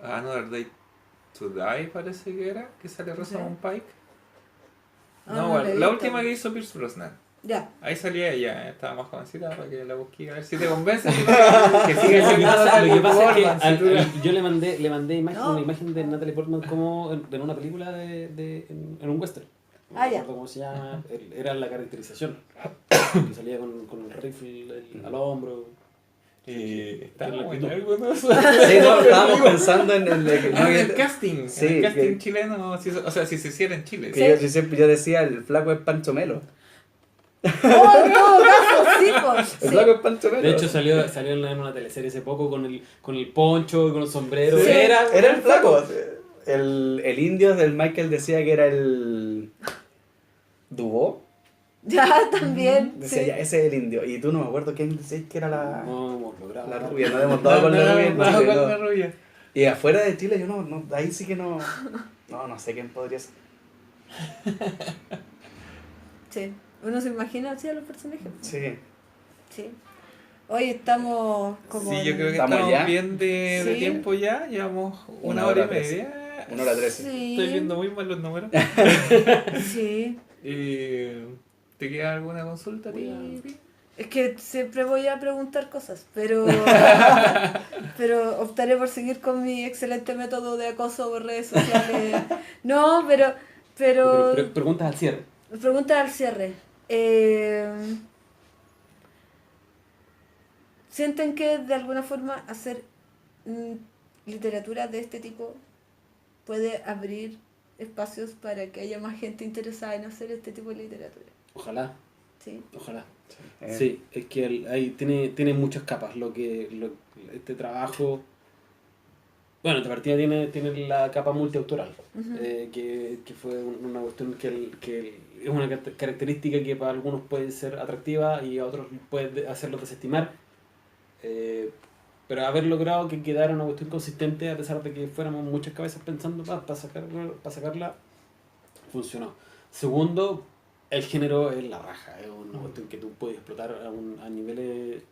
Another Day to Die, parece que era, que sale Rosamund Pike. Ah, No, no bueno, la he la visto. última que hizo Pierce Brosnan. ya. Ahí salía ella, estaba más jovencita para que la busque a ver si te convence. Que sigue Lo que siendo pasa, Natalie lo que pasa es que Portman, si tú- yo le mandé No. una imagen de Natalie Portman como en una película en un western. No Ah, me ya. acuerdo cómo se llama, era la caracterización. Que salía con el rifle al hombro. Está Tiene la bueno, actitud. algunos. Sí, no, estábamos pensando en En el casting, Sí, en el casting que- chileno, o sea, si se hiciera en Chile. Que yo decía, el flaco es Pancho Melo. Oh, en todo caso, sí, pues. El Sí. flaco es Pancho Melo. De hecho salió en una teleserie hace poco con el poncho y con el sombrero. Sí, Era el flaco. El indio del Michael decía que era el Dubó. Ya, también. Decía, Sí. ya, ese es el indio. Y tú no me acuerdo quién decía que era No hemos logrado. la rubia. No hemos dado con la rubia en Chile, con no. la rubia. Y afuera de Chile yo no, ahí sí que no sé quién podría ser. Sí. Uno se imagina así a los personajes. Sí. Sí. Hoy estamos como. Sí, yo creo que ¿Estamos estamos ya? bien de Sí. tiempo ya. Llevamos Una una hora y hora trece. media. 1:13. Sí. Estoy viendo muy mal los números. Sí. ¿Te queda alguna consulta, tía? Es que siempre voy a preguntar cosas, pero optaré por seguir con mi excelente método de acoso por redes sociales. No, pero Preguntas al cierre. pregunta al cierre. ¿Sienten que de alguna forma hacer literatura de este tipo puede abrir espacios para que haya más gente interesada en hacer este tipo de literatura? Ojalá, ¿Sí? ojalá. Sí, es que ahí tiene muchas capas. Este trabajo Bueno, de partida tiene la capa multiautoral, Ujú. que fue una cuestión que es una característica que para algunos puede ser atractiva y a otros puede hacerlos desestimar. Pero haber logrado que quedara una cuestión consistente a pesar de que fuéramos muchas cabezas pensando para sacarla, funcionó. Segundo, el género es la raja, es una cuestión que tú puedes explotar a niveles...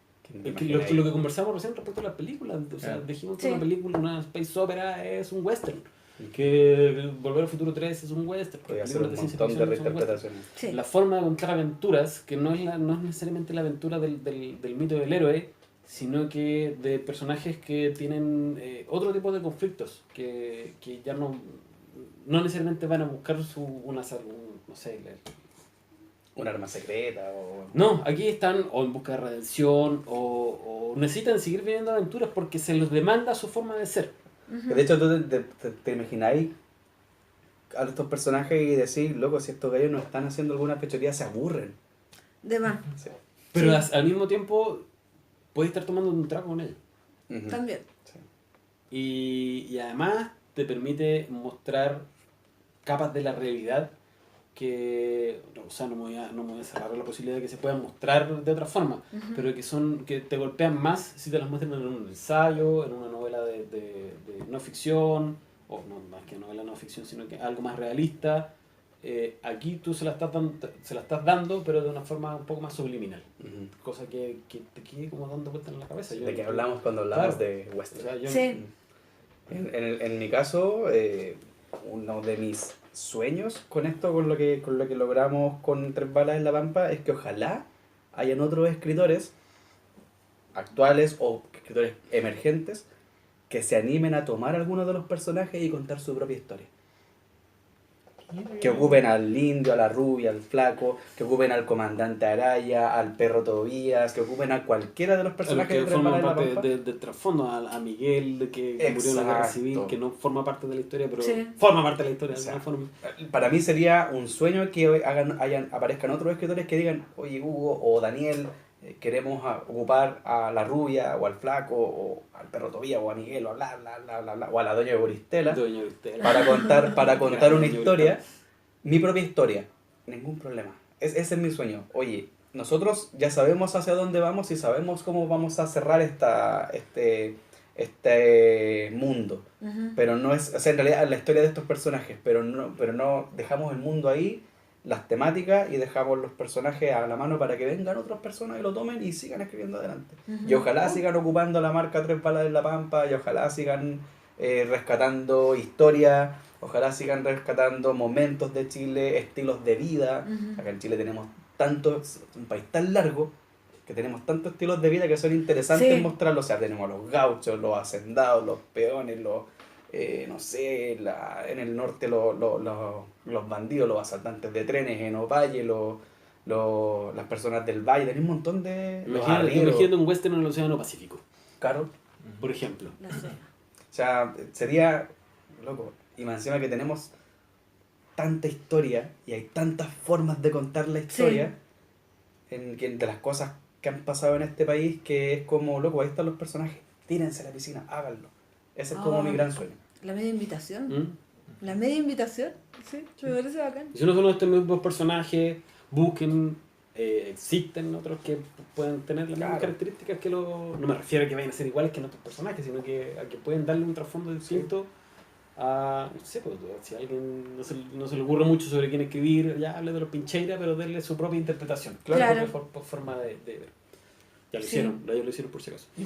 Es que lo que conversamos recién respecto a las películas, o sea, dijimos que Sí. una película, una space opera es un western, que Volver al Futuro 3 es un western, que Podría ser un películas ciencia montón de ficción son western. reinterpretaciones. Sí. La forma de contar aventuras, que no es necesariamente la aventura del mito del héroe, sino que de personajes que tienen otro tipo de conflictos, que ya no necesariamente van a buscar no sé, Un arma secreta o... no, aquí están o en busca de redención o necesitan seguir viviendo aventuras porque se les demanda su forma de ser. Ujú. De hecho, tú te imagináis a estos personajes y decís, loco, si estos gallos no están haciendo alguna fechoría, se aburren. De más. Sí. Pero Sí. al mismo tiempo puedes estar tomando un trago con ellos. Ujú. También. Sí. Y además te permite mostrar capas de la realidad que, o sea, no me voy a cerrar la posibilidad de que se puedan mostrar de otra forma, Ujú. pero que te golpean más si te las muestran en un ensayo, en una novela de no ficción, o no más que novela no ficción, sino que algo más realista. Aquí tú se la estás dando, pero de una forma un poco más subliminal, Ujú. cosa que te quede como dando vueltas en la cabeza. ¿De qué hablamos cuando hablamos Claro. de O western? sea, yo- Sí. En mi caso, uno de mis sueños con esto, con lo que logramos con Tres Balas en la Pampa, es que ojalá hayan otros escritores actuales o escritores emergentes que se animen a tomar algunos de los personajes y contar su propia historia. Que ocupen al indio, a la rubia, al flaco, que ocupen al comandante Araya, al perro Tobías, que ocupen a cualquiera de los a los personajes que de Tres forman Balas en la parte Pampa. del trasfondo, a Miguel que murió en la guerra Exacto. civil, que no forma parte de la historia, pero Sí. forma parte de la historia de O sea, alguna forma. Para mí sería un sueño que aparezcan otros escritores que digan, oye Hugo o Daniel, queremos ocupar a la rubia o al flaco o al perro Tobías o a Miguel o bla bla bla bla bla o a la doña Boristela Doña Uristela. para contar una Doña historia, Uristela. mi propia historia, ningún problema. Ese es mi sueño. Oye, nosotros ya sabemos hacia dónde vamos y sabemos cómo vamos a cerrar este mundo. Ujú. Pero no es, o sea, en realidad la historia de estos personajes, pero no dejamos el mundo ahí, las temáticas y dejamos los personajes a la mano para que vengan otras personas y lo tomen y sigan escribiendo adelante. Ujú. Y ojalá sigan ocupando la marca Tres Balas en la Pampa y ojalá sigan rescatando historia, ojalá sigan rescatando momentos de Chile, estilos de vida. Ujú. Acá en Chile tenemos tantos, un país tan largo que tenemos tantos estilos de vida que son interesantes Sí. mostrarlo. O sea, tenemos los gauchos, los hacendados, los peones, no sé, en el norte los bandidos, los asaltantes de trenes, en Ovalle, las personas del valle, tenés un montón de... Los arrieros, Imagínate un western en el Océano Pacífico, claro. por ejemplo. La sé. O sea, sería loco. Y más encima que tenemos tanta historia y hay tantas formas de contar la historia de las cosas que han pasado en este país que es como, loco, ahí están los personajes, tírense a la piscina, háganlo. Ese es como Ah. mi gran sueño. La media invitación. ¿Mm? La media invitación. Sí, me parece bacán. Si no son estos mismos personajes, busquen, existen otros que pueden tener las mismas Claro. características que los... No me refiero a que vayan a ser iguales que nuestros personajes, sino a que pueden darle un trasfondo distinto a... No sé, pues, si a alguien no se le ocurre mucho sobre quién escribir, ya hable de los Pincheira, pero darle su propia interpretación. Claro. Su propia forma de ver. Ya lo Sí. hicieron, ya lo hicieron por si acaso. Y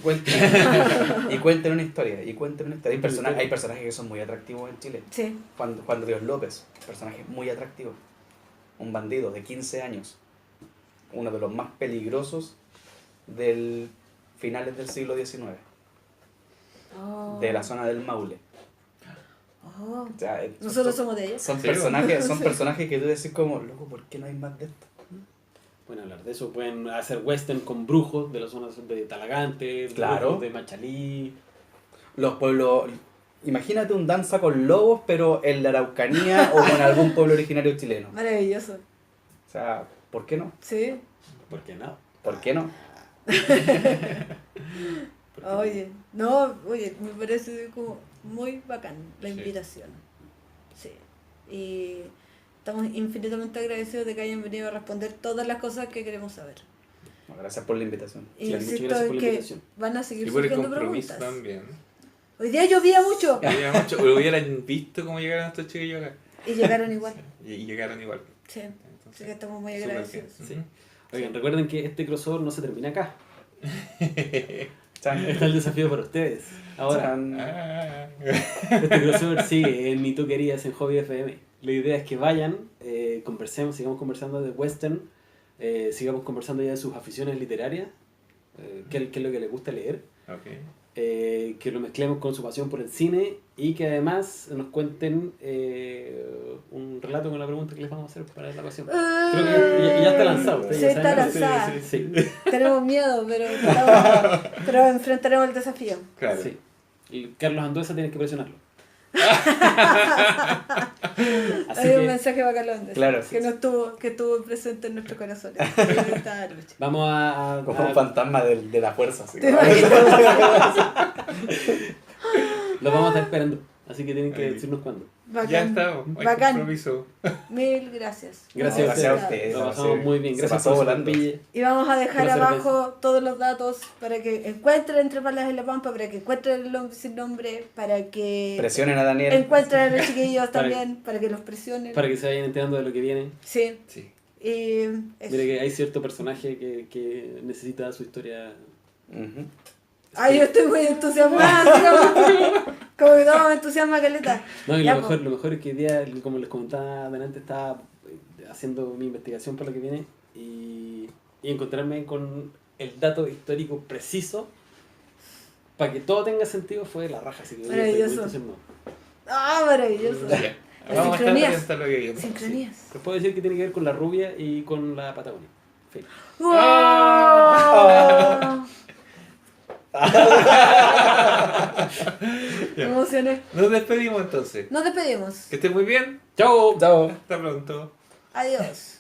cuenten una historia, Hay, hay personajes que son muy atractivos en Chile. Sí. Juan Dios López, personaje muy atractivo. Un bandido de 15 años. Uno de los más peligrosos del finales del siglo XIX. Oh. De la zona del Maule. Oh. O sea, Nosotros somos de ellos. son Sí, personajes, Sí. que tú decís como, loco, ¿por qué no hay más de esto? Pueden hablar de eso, pueden hacer western con brujos de las zonas de Talagante, Claro. brujos de Machalí. Los pueblos... Imagínate un danza con lobos, pero en la Araucanía o con algún pueblo originario chileno. Maravilloso. O sea, ¿por qué no? Sí. ¿Por qué no? ¿Por qué no? Oye, no, oye, me parece como muy bacán la Sí. invitación. Sí. Y estamos infinitamente agradecidos de que hayan venido a responder todas las cosas que queremos saber. No, gracias por la invitación. Y Sí, muchas insisto gracias en por la que invitación. van a seguir Y por el surgiendo compromiso preguntas. también. Hoy día llovía mucho Hubieran visto cómo llegaron estos chiquillos acá. y llegaron igual. Y llegaron igual. Sí. Así Entonces, que estamos muy súper agradecidos. bien. Sí. Oigan, recuerden que este crossover no se termina acá. Chan. Está el desafío para ustedes. Ahora, Chan. Ah. este crossover sigue en Ni Tú Querías en Hobby FM. La idea es que vayan, conversemos, sigamos conversando de western, sigamos conversando ya de sus aficiones literarias, qué es lo que les gusta leer, Ok. que lo mezclemos con su pasión por el cine y que además nos cuenten un relato con la pregunta que les vamos a hacer para la ocasión. Creo que ya está lanzado. ustedes Sí, ya está saben. lanzada. Sí, Tenemos miedo, pero enfrentaremos el desafío. Claro. sí. Y Carlos Anduesa tienes que presionarlo. Así Hay un que mensaje para Carlos Andes, Claro. que estuvo presente en nuestros corazones en esta noche. vamos a Como un fantasma de la fuerza. Así. ¿Te imaginas? lo vamos a estar esperando. Así que tienen que Ahí. decirnos cuándo. Bacán. Ya está, hay Bacán. compromiso. Mil gracias. Gracias, Gracias a Nos ustedes. Lo encanta. pasamos muy bien. Se Gracias pasó por su volando. pille. Y vamos a dejar Por la abajo todos los datos para que encuentren Entre Palas en la Pampa, para que encuentren el hombre sin nombre, para que Presionen a Daniel. encuentren a los chiquillos Para- también, para que los presionen. Para que se vayan enterando de lo que viene. Sí. Sí. Y eso. Mire que hay cierto personaje que necesita su historia. Ujú. Ay, yo estoy muy entusiasmada. sigamos. Como que todo me entusiasma, caleta. No, y Ya, lo mejor es que hoy día, como les comentaba delante, estaba haciendo mi investigación para lo que viene y encontrarme con el dato histórico preciso para que todo tenga sentido fue la raja. Así que hoy día estoy muy Maravilloso. entusiasmado. Ah, maravilloso. Ya. Las Vamos a estar sincronías. atentos a lo que viene. Sincronías. Les puedo decir que tiene que ver con la rubia y con la Patagonia. Fin. ¡Wow! Me emocioné. Nos despedimos entonces. Nos despedimos. Que estén muy bien. ¡Chao! Chao. Hasta pronto. Adiós.